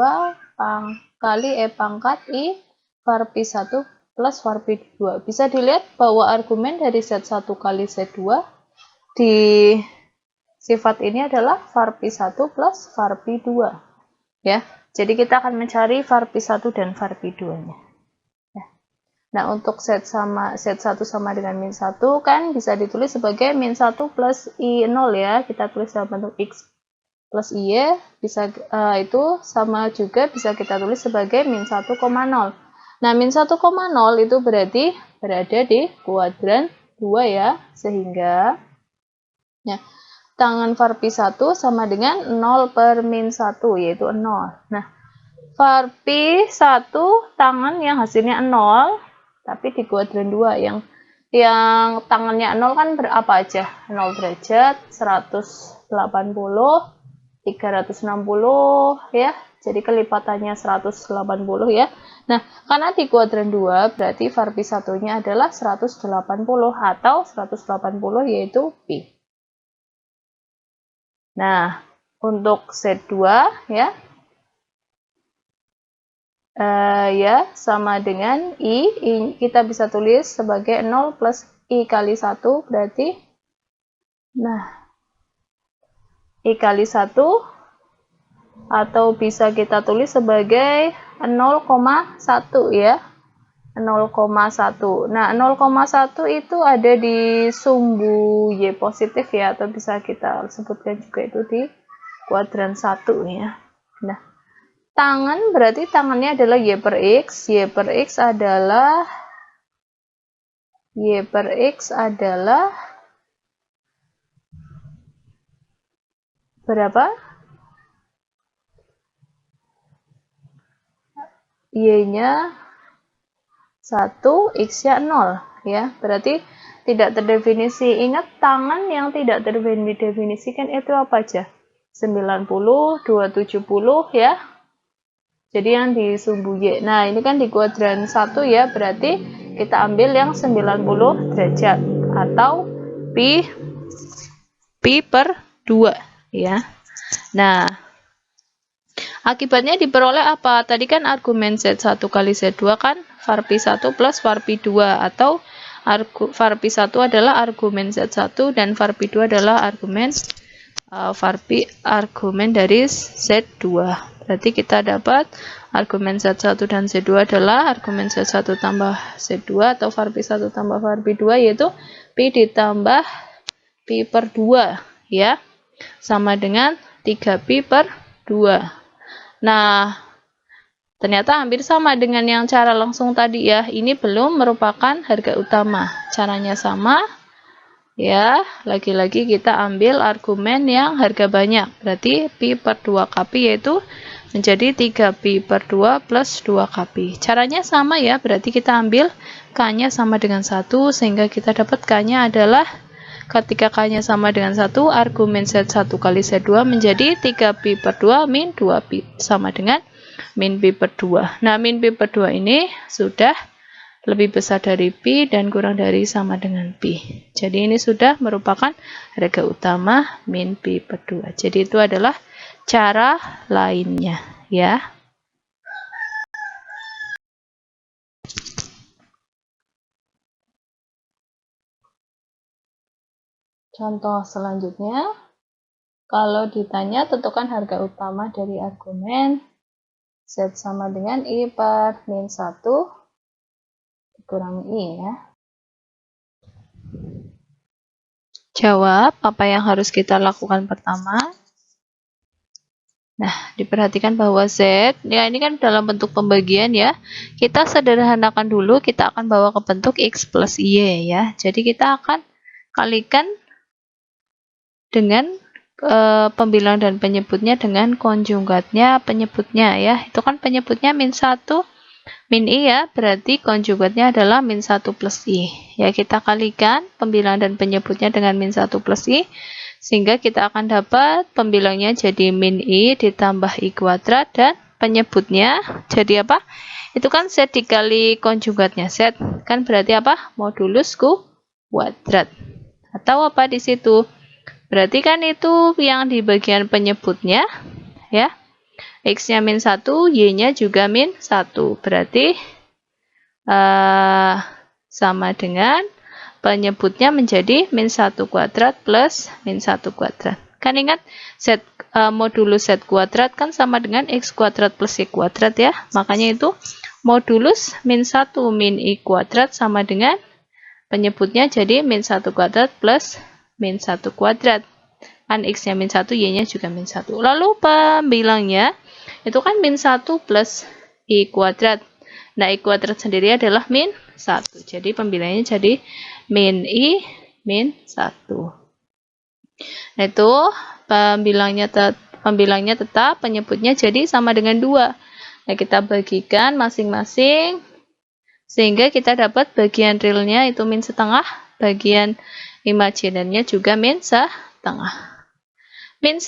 kali E pangkat I var pi 1 plus var pi 2. Bisa dilihat bahwa argumen dari Z1 kali Z2 di sifat ini adalah var pi 1 plus var pi 2. Ya, jadi kita akan mencari var pi 1 dan var pi 2-nya. Nah, untuk Z1 sama dengan min 1 kan bisa ditulis sebagai min 1 plus I0 ya. Kita tulis dalam bentuk X plus Y. Bisa itu sama juga bisa kita tulis sebagai min 1,0. Nah, min 1,0 itu berarti berada di kuadran 2 ya. Sehingga ya, tangan var pi 1 sama dengan 0 per min 1, yaitu 0. Nah, var pi 1 tangan yang hasilnya 0, tapi di kuadran 2 yang tangannya 0 kan berapa aja? 0 derajat, 180, 360 ya. Jadi kelipatannya 180 ya. Nah, karena di kuadran 2 berarti var pi 1-nya adalah 180 atau 180 yaitu pi. Nah, untuk Z2 ya. Ya, sama dengan I kita bisa tulis sebagai 0 plus I kali 1 berarti, nah, I kali 1 atau bisa kita tulis sebagai 0,1 ya, 0,1. Nah, 0,1 itu ada di sumbu Y positif ya, atau bisa kita sebutkan juga itu di kuadran 1 ya. Nah, tangan berarti tangannya adalah Y per X. Y per X adalah berapa? Y-nya 1, X-nya 0 ya. Berarti tidak terdefinisi. Ingat, tangan yang tidak terdefinisikan itu apa aja? 90, 270 ya. Jadi yang di sumbu Y. Nah, ini kan di kuadran 1 ya, berarti kita ambil yang 90 derajat atau pi per 2 ya. Nah, akibatnya diperoleh apa? Tadi kan argumen Z1 kali Z2 kan var pi 1 plus var pi 2, atau var pi 1 adalah argumen Z1 dan var pi 2 adalah argumen dari Z2. Berarti kita dapat argumen Z1 dan Z2 adalah argumen Z1 tambah Z2 atau var pi 1 tambah var pi 2, yaitu pi ditambah pi per 2 ya, sama dengan 3 pi per 2. Nah, Ternyata hampir sama dengan yang cara langsung tadi ya. Ini belum merupakan harga utama. Caranya sama. Ya, lagi-lagi kita ambil argumen yang harga banyak. Berarti pi per 2kp yaitu menjadi 3pi per 2 plus 2kp. Caranya sama ya, berarti kita ambil k-nya sama dengan 1, sehingga kita dapat k-nya adalah, ketika k-nya sama dengan 1, argumen Z1 kali Z2 menjadi 3pi per 2 min 2pi, sama dengan min pi per 2. Nah, min pi per 2 ini sudah lebih besar dari pi dan kurang dari sama dengan pi. Jadi ini sudah merupakan harga utama min pi per 2. Jadi itu adalah cara lainnya ya. Contoh selanjutnya, kalau ditanya tentukan harga utama dari argumen Z sama dengan I per min 1 dikurangi I ya. Jawab apa yang harus kita lakukan pertama. Nah, diperhatikan bahwa Z, ya ini kan dalam bentuk pembagian ya. Kita sederhanakan dulu, kita akan bawa ke bentuk X plus Y ya. Jadi kita akan kalikan dengan pembilang dan penyebutnya dengan konjugatnya penyebutnya ya. Itu kan penyebutnya min 1 min I ya, berarti konjugatnya adalah min 1 plus I. Ya, kita kalikan pembilang dan penyebutnya dengan min 1 plus I, sehingga kita akan dapat pembilangnya jadi min I ditambah I kuadrat, dan penyebutnya jadi apa? Itu kan Z dikali konjugatnya Z, kan berarti apa? Modulus kuadrat. Atau apa di situ? Berarti kan itu yang di bagian penyebutnya, ya. X-nya min 1, Y-nya juga min 1. Berarti sama dengan penyebutnya menjadi min 1 kuadrat plus min 1 kuadrat. Kan ingat, Z, modulus Z kuadrat kan sama dengan X kuadrat plus Y kuadrat ya. Makanya itu modulus min 1 min I kuadrat sama dengan penyebutnya jadi min 1 kuadrat plus min 1 kuadrat. Kan X-nya min 1, Y-nya juga min 1. Lalu pembilangnya itu kan min 1 plus I kuadrat. Nah, I kuadrat sendiri adalah min 1. Jadi pembilangnya jadi min I min 1. Nah, itu pembilangnya tetap, penyebutnya jadi sama dengan 2. Nah, kita bagikan masing-masing sehingga kita dapat bagian realnya itu min setengah, bagian imajinernya juga min setengah. Min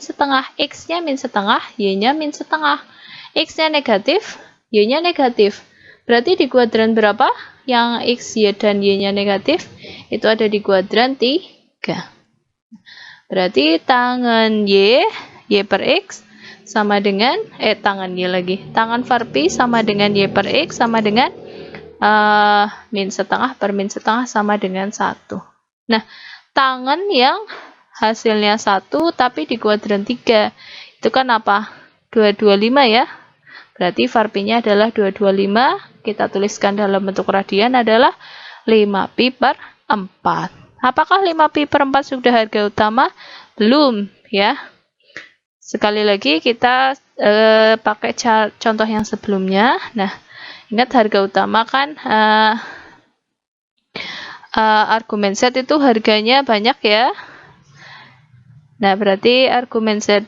setengah, X-nya min setengah, Y-nya min setengah. X-nya negatif, Y-nya negatif. Berarti di kuadran berapa? Yang X, Y, dan Y-nya negatif, itu ada di kuadran 3. Berarti tangan Y per X sama dengan, tangan Y lagi. Tangan var Pi sama dengan Y per X sama dengan min setengah per min setengah sama dengan 1. Nah, tangan yang hasilnya 1 tapi di kuadran 3 itu kan apa? 225 ya. Berarti var Pi-nya adalah 225. Kita tuliskan dalam bentuk radian adalah 5pi per 4. Apakah 5pi per 4 sudah harga utama? Belum ya. Sekali lagi kita pakai contoh yang sebelumnya. Nah, ingat harga utama kan argumen Z itu harganya banyak ya. Nah, berarti argumen Z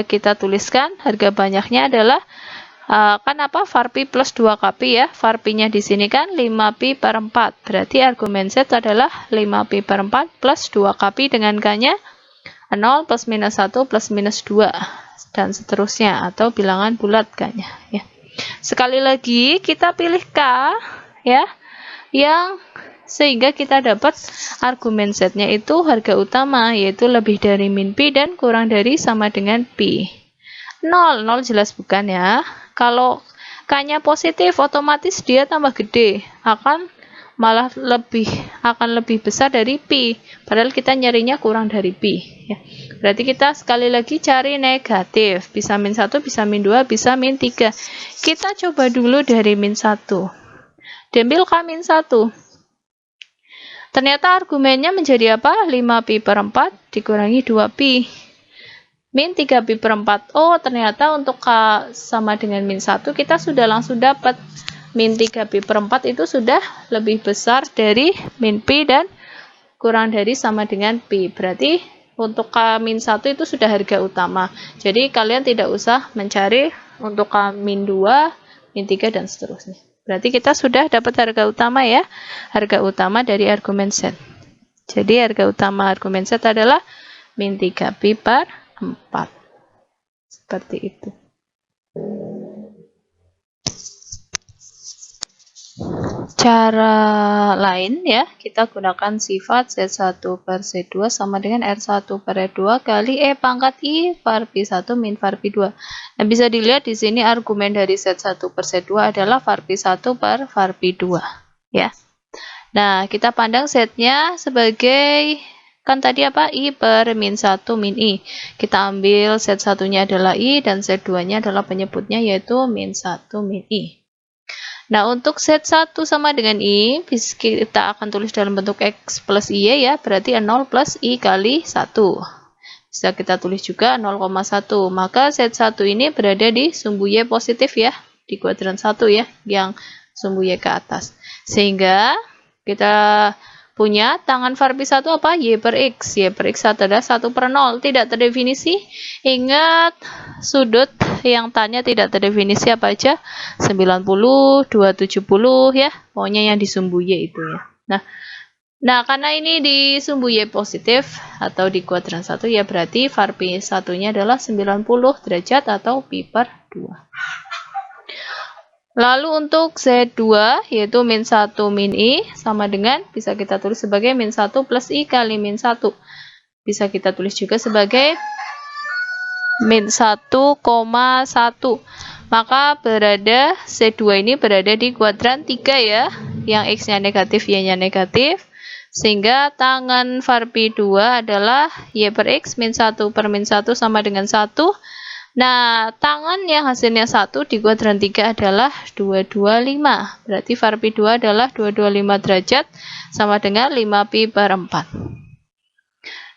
kita tuliskan harga banyaknya adalah kan apa? Var Pi plus 2kp ya. Var Pi-nya di sini kan 5pi per 4. Berarti argumen Z adalah 5pi per 4 plus 2kp dengan K-nya 0 plus minus 1 plus minus 2 dan seterusnya, atau bilangan bulat K-nya ya. Sekali lagi kita pilih K ya, yang sehingga kita dapat argumen Z-nya itu harga utama, yaitu lebih dari min pi dan kurang dari sama dengan pi. 0 jelas bukan ya. Kalau K-nya positif, otomatis dia tambah gede, akan lebih besar dari pi, padahal kita nyarinya kurang dari pi ya. Berarti kita sekali lagi cari negatif, bisa min 1, bisa min 2, bisa min 3. Kita coba dulu dari min 1. Diambil K min 1. Ternyata argumennya menjadi apa? 5pi per 4 dikurangi 2pi. min 3pi per 4. Oh, ternyata untuk K sama dengan min 1 kita sudah langsung dapat. Min 3pi per 4 itu sudah lebih besar dari min pi dan kurang dari sama dengan pi. Berarti untuk K min 1 itu sudah harga utama. Jadi kalian tidak usah mencari untuk K min 2, min 3 dan seterusnya. Berarti kita sudah dapat harga utama ya. Harga utama dari argumen set. Jadi harga utama argumen set adalah min 3pi per 4. Seperti itu. Cara lain ya, kita gunakan sifat Z1 per Z2 sama dengan R1 per R2 kali E pangkat I var pi 1 min var pi 2. Nah, bisa dilihat di sini argumen dari Z1 per Z2 adalah var pi 1 per var pi 2 ya. Nah, kita pandang setnya sebagai kan tadi apa? I per min 1 min I. Kita ambil set satunya adalah I dan set 2-nya adalah penyebutnya yaitu min 1 min I. Nah, untuk set 1 sama dengan I, kita akan tulis dalam bentuk X plus Y ya, berarti 0 plus I kali 1. Bisa kita tulis juga 0,1. Maka set 1 ini berada di sumbu Y positif ya, di kuadran 1 ya, yang sumbu Y ke atas. Sehingga kita punya tangan var pi 1 apa? Y per X. Y per X adalah 1 per 0. Tidak terdefinisi. Ingat, sudut yang tanya tidak terdefinisi apa aja? 90, 270 ya. Pokoknya yang di sumbu Y itu ya. Nah, karena ini di sumbu Y positif atau di kuadran 1 ya berarti var pi 1-nya adalah 90 derajat atau pi per 2. Lalu untuk Z2 yaitu min 1 min I sama dengan bisa kita tulis sebagai min 1 plus I kali min 1. Bisa kita tulis juga sebagai min 1,1. Maka Z2 ini berada di kuadran 3 ya. Yang X-nya negatif, Y-nya negatif. Sehingga tangan var pi 2 adalah Y per X min 1 per min 1 sama dengan 1. Nah, tangan yang hasilnya 1 di kuadran 3 adalah 225. Berarti var pi 2 adalah 225 derajat sama dengan 5pi per 4.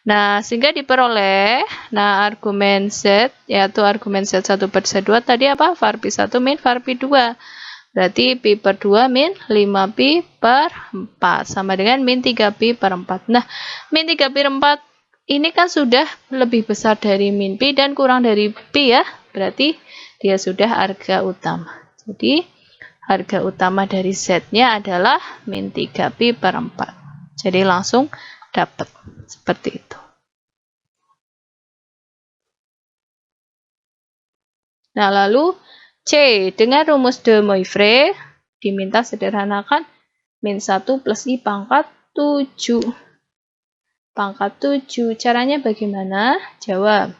Nah, sehingga diperoleh, argumen Z, yaitu argumen Z1 per Z2 tadi apa? Var pi 1 min var pi 2. Berarti pi per 2 min 5pi per 4 sama dengan min 3pi per 4. Nah, min 3pi per 4 ini kan sudah lebih besar dari min pi dan kurang dari pi ya. Berarti dia sudah harga utama. Jadi harga utama dari Z-nya adalah min 3pi per 4. Jadi langsung dapat. Seperti itu. Nah, lalu C. Dengan rumus de Moivre diminta sederhanakan min 1 plus I pangkat 7. Pangkat 7. Caranya bagaimana? Jawab.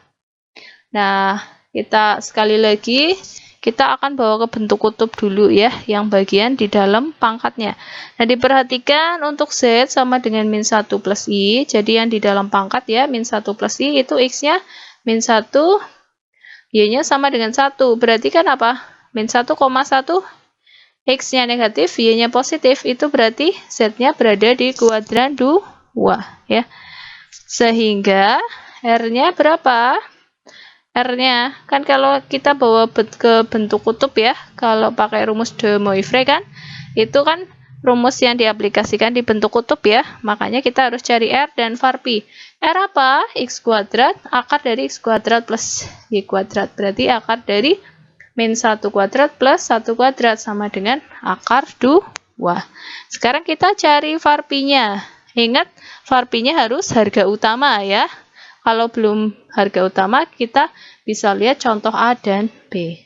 Nah, kita sekali lagi, kita akan bawa ke bentuk kutub dulu ya, yang bagian di dalam pangkatnya. Nah, diperhatikan untuk Z sama dengan min 1 plus I, jadi yang di dalam pangkat ya, min 1 plus I itu X-nya min 1, Y-nya sama dengan 1. Berarti kan apa? Min 1,1, X-nya negatif, Y-nya positif, itu berarti Z-nya berada di kuadran 2 ya. Sehingga R-nya berapa? R-nya, kan kalau kita bawa ke bentuk kutub ya, kalau pakai rumus de Moivre kan, itu kan rumus yang diaplikasikan di bentuk kutub ya, makanya kita harus cari R dan var pi. R apa? X kuadrat, akar dari X kuadrat plus Y kuadrat, berarti akar dari min 1 kuadrat plus 1 kuadrat sama dengan akar 2. Sekarang kita cari var pi-nya. Ingat, var pi-nya harus harga utama ya. Kalau belum harga utama, kita bisa lihat contoh A dan B.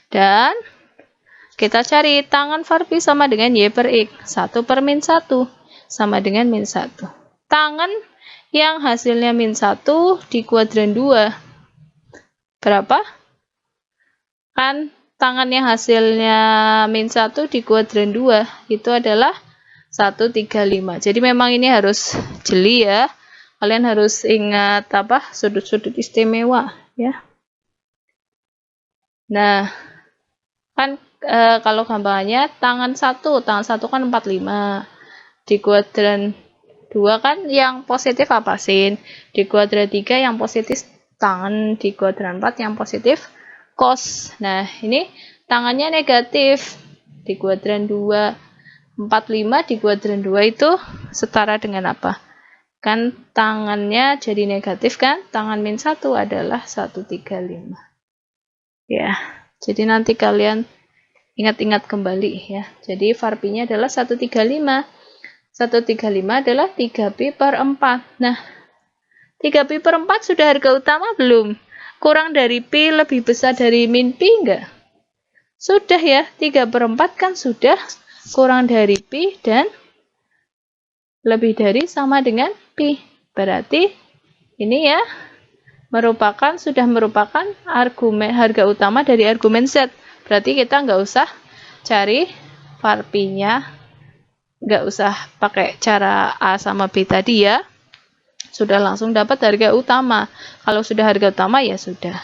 Dan kita cari tangan var pi sama dengan Y per X. 1 per min 1 sama dengan min 1. Tangan yang hasilnya min 1 di kuadran 2. Berapa? Kan tangan yang hasilnya min 1 di kuadran 2 itu adalah 135. Jadi memang ini harus jeli ya. Kalian harus ingat apa? Sudut-sudut istimewa ya. Nah, kan kalau gambarannya tangan 1 kan 45. Di kuadran 2 kan yang positif apa sin? Di kuadran 3 yang positif tangan di kuadran 4 yang positif cos. Nah, ini tangannya negatif di kuadran 2. 45 di kuadran 2 itu setara dengan apa? Kan tangannya jadi negatif kan? Tangan min 1 adalah 135. Ya, jadi nanti kalian ingat-ingat kembali ya. Jadi VARP-nya adalah 135. 135 adalah 3pi per 4. Nah, 3pi per 4 sudah harga utama belum? Kurang dari pi lebih besar dari min pi enggak? Sudah ya, 3 per 4 kan sudah, kurang dari pi dan lebih dari sama dengan pi. Berarti ini ya sudah merupakan argumen harga utama dari argumen Z. Berarti kita nggak usah cari VARP-nya, nggak usah pakai cara A sama B tadi ya. Sudah langsung dapat harga utama. Kalau sudah harga utama ya sudah.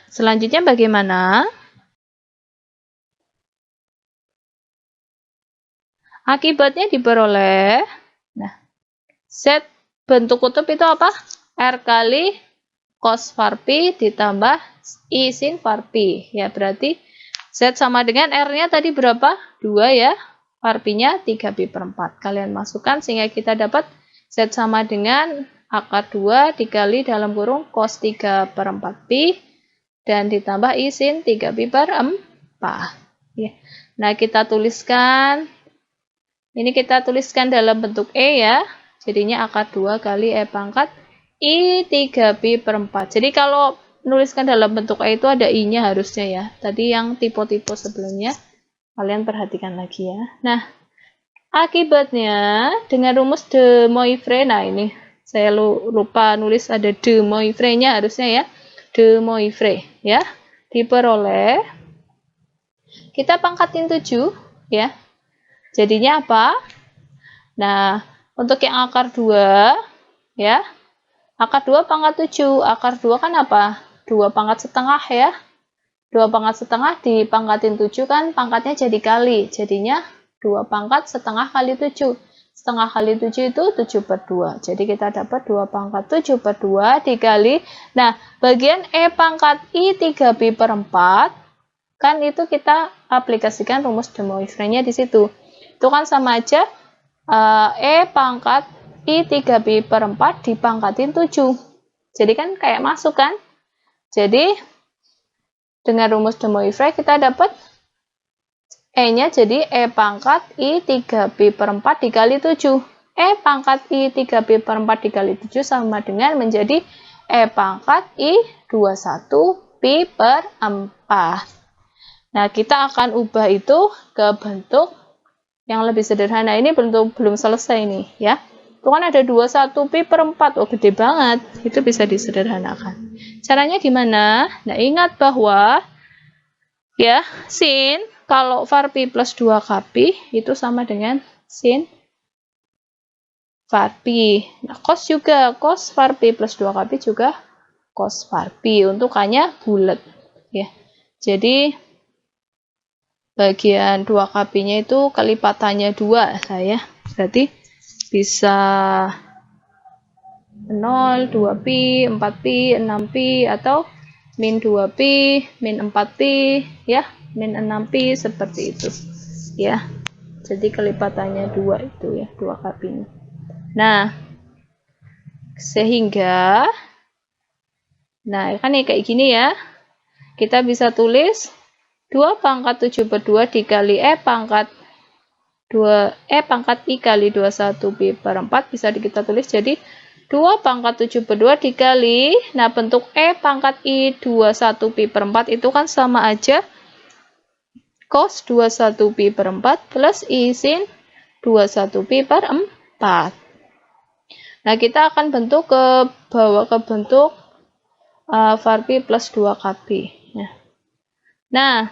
Selanjutnya bagaimana? Akibatnya diperoleh. Nah, Z bentuk kutub itu apa? R kali cos VARP ditambah I sin VARP. Ya, berarti Z sama dengan R-nya tadi berapa? 2 ya. VARP-nya 3pi per 4. Kalian masukkan sehingga kita dapat Z sama dengan akar 2 dikali dalam kurung cos 3 per 4pi dan ditambah I sin 3pi per 4. Ya. Nah, kita tuliskan. Ini kita tuliskan dalam bentuk E ya. Jadinya akar 2 kali E pangkat I 3pi per 4. Jadi kalau nuliskan dalam bentuk E itu ada I-nya harusnya ya. Tadi yang tipe-tipe sebelumnya kalian perhatikan lagi ya. Nah, akibatnya dengan rumus de Moivre, nah ini saya lupa nulis ada de Moivre-nya harusnya ya. De Moivre ya. Diperoleh. Kita pangkatin 7 ya. Jadinya apa? Nah, untuk yang akar 2 ya. Akar 2 pangkat 7. Akar 2 kan apa? 2 pangkat setengah ya. 2 pangkat setengah dipangkatin 7 kan pangkatnya jadi kali. Jadinya 2 pangkat setengah kali 7. Setengah kali 7 itu 7 per 2. Jadi kita dapat 2 pangkat 7 per 2 dikali. Nah, bagian E pangkat I 3pi per 4. Kan itu kita aplikasikan rumus de Moivre-nya di situ. Itu kan sama aja E pangkat I 3pi per 4 dipangkatin 7. Jadi kan kayak masuk kan? Jadi dengan rumus de Moivre kita dapat E-nya jadi E pangkat I 3pi per 4 dikali 7. E pangkat I 3pi per 4 dikali 7 sama dengan menjadi E pangkat I 21pi per 4. Nah, kita akan ubah itu ke bentuk yang lebih sederhana. Ini belum selesai nih ya. Itu kan ada 21pi per 4. Oh, gede banget. Itu bisa disederhanakan. Caranya gimana? Nah, ingat bahwa ya, sin kalau VARP plus 2kp itu sama dengan sin VARP. Nah, cos juga. Cos VARP plus 2kp juga cos VARP. Untukannya bulat. Ya. Jadi, bagian 2kp-nya itu kelipatannya 2 saya. Berarti bisa 0, 2pi, 4pi, 6pi, atau min 2pi, min 4pi, ya, min 6pi, seperti itu. Ya, jadi kelipatannya 2 itu ya, 2kp-nya. Nah, sehingga, nah kan kayak gini ya, kita bisa tulis 2 pangkat 7 per 2 dikali E pangkat I kali 21pi per 4 bisa kita tulis jadi 2 pangkat 7 per 2 dikali, nah bentuk E pangkat I 21pi per 4 itu kan sama aja cos 21pi per 4 plus I sin 21pi per 4. Nah, kita akan bawa ke bentuk VARP plus 2kp. Nah,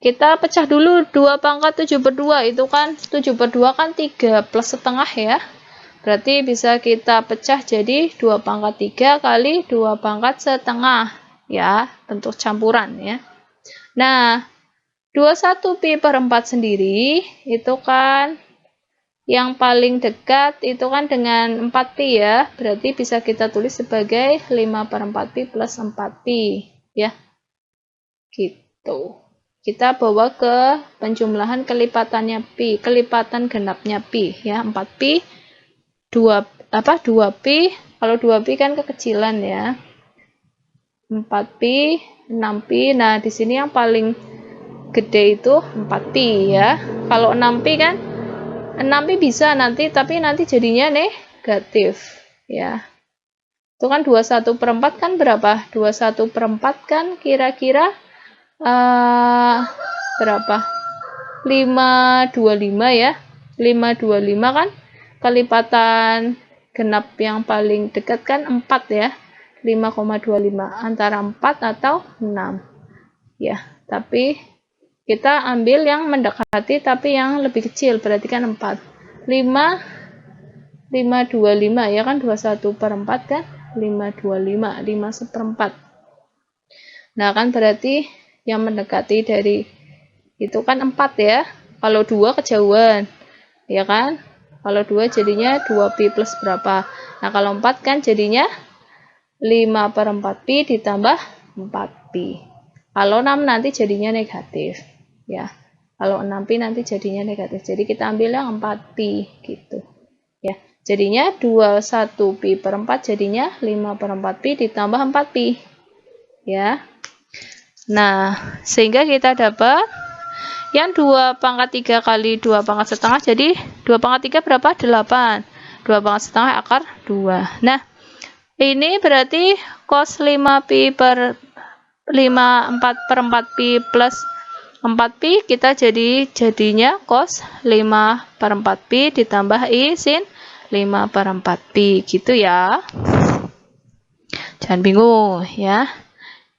kita pecah dulu 2 pangkat 7 per 2 itu kan 7 per 2 kan 3 plus setengah ya. Berarti bisa kita pecah jadi 2 pangkat 3 kali 2 pangkat setengah ya, bentuk campuran ya. Nah, 21pi per 4 sendiri itu kan yang paling dekat itu kan dengan 4pi ya, berarti bisa kita tulis sebagai 5/4pi plus 4pi ya, gitu. Kita bawa ke penjumlahan kelipatannya pi, kelipatan genapnya pi ya, 4pi 2pi, kalau 2pi kan kekecilan ya, 4pi 6pi. Nah di sini yang paling gede itu 4pi ya, kalau 6pi kan 6pi bisa nanti, tapi nanti jadinya negatif ya. Itu kan 21/4 kan berapa? 21/4 kan kira-kira berapa? 525 ya. 525 kan kelipatan genap yang paling dekat kan 4 ya. 5,25 antara 4 atau 6 ya. Tapi kita ambil yang mendekati tapi yang lebih kecil, berarti kan 4. 525 ya kan, 21/4 kan 525, 5/4. Nah kan berarti yang mendekati dari itu kan 4 ya. Kalau 2 kejauhan ya kan, kalau 2 jadinya 2pi plus berapa. Nah kalau 4 kan jadinya 5/4pi ditambah 4pi. Kalau 6 nanti jadinya negatif ya, kalau 6pi nanti jadinya negatif, jadi kita ambil yang 4pi gitu ya. Jadinya 21pi/4 jadinya 5/4pi ditambah 4pi ya. Nah sehingga kita dapat yang 2/3 kali 2/1/2, jadi 2/3 berapa? 8. 2/1/2 akar 2. Nah ini berarti cos 4/4pi plus 4pi, kita jadinya cos 5/4pi ditambah i sin 5/4pi gitu ya. Jangan bingung ya.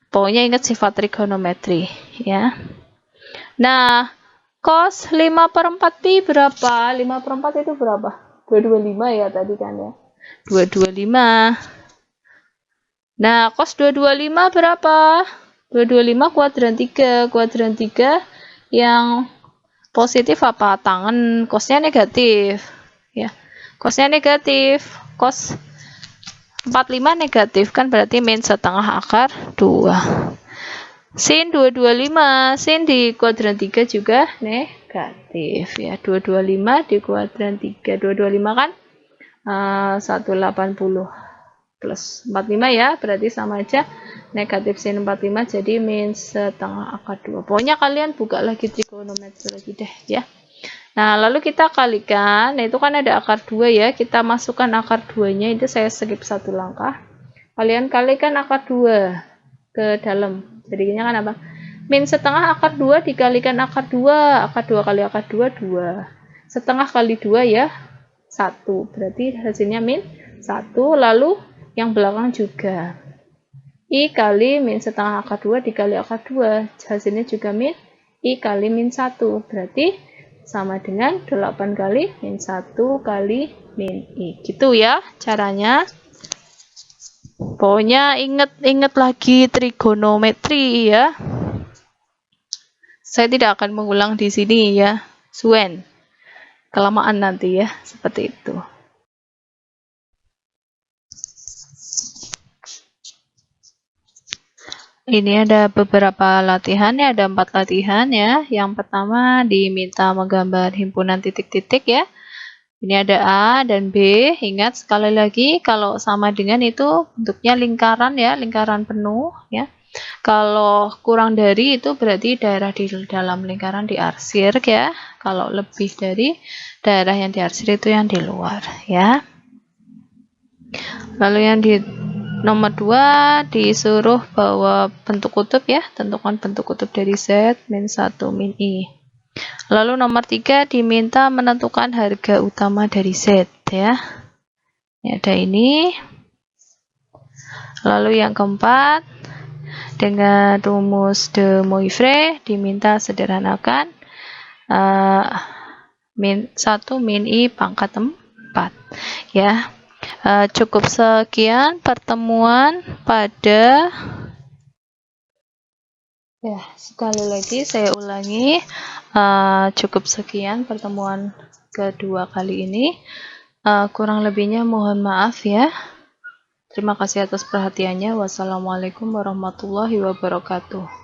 Pokoknya ingat sifat trigonometri ya. Nah, cos 5/4pi berapa? 5/4 itu berapa? 225 ya tadi kan ya. 225. Nah, cos 225 berapa? 225 kuadran 3. Kuadran 3 yang positif apa? Tangan. Cosnya negatif ya. Cosnya negatif. Cos 45 negatif kan, berarti min setengah akar 2. Sin 225, sin di kuadran 3 juga negatif ya. 225 di kuadran 3. 225 kan 180 plus 45 ya, berarti sama aja negatif sin 45, jadi min setengah akar 2. Pokoknya kalian buka lagi trigonometri lagi deh ya. Nah lalu kita kalikan, nah itu kan ada akar 2 ya, kita masukkan akar 2 nya, itu saya skip satu langkah, kalian kalikan akar 2 ke dalam, jadinya kan apa? Min setengah akar 2 dikalikan akar 2, akar 2 kali akar 2, 2. Setengah kali 2 ya 1, berarti hasilnya min 1, lalu yang belakang juga i kali min setengah akar 2 dikali akar 2, hasilnya juga min i kali min 1, berarti sama dengan 8 kali min 1 kali min i, gitu ya caranya. Pokoknya ingat lagi trigonometri ya. Saya tidak akan mengulang di sini ya, Suen. Kelamaan nanti ya, seperti itu. Ini ada beberapa latihan ya, ada 4 latihan ya. Yang pertama diminta menggambar himpunan titik-titik ya. Ini ada A dan B. Ingat sekali lagi kalau sama dengan itu bentuknya lingkaran ya, lingkaran penuh ya. Kalau kurang dari itu berarti daerah di dalam lingkaran diarsir ya. Kalau lebih dari daerah yang diarsir itu yang di luar ya. Lalu yang di nomor 2 disuruh bawa bentuk kutub ya, tentukan bentuk kutub dari Z min 1 min I. Lalu nomor 3 diminta menentukan harga utama dari Z ya. Ini ada ini. Lalu yang keempat, dengan rumus de Moivre diminta sederhanakan min 1 min I pangkat 4 ya. Cukup sekian pertemuan pada sekali lagi saya ulangi, cukup sekian pertemuan kedua kali ini. Kurang lebihnya mohon maaf ya. Terima kasih atas perhatiannya. Wassalamualaikum warahmatullahi wabarakatuh.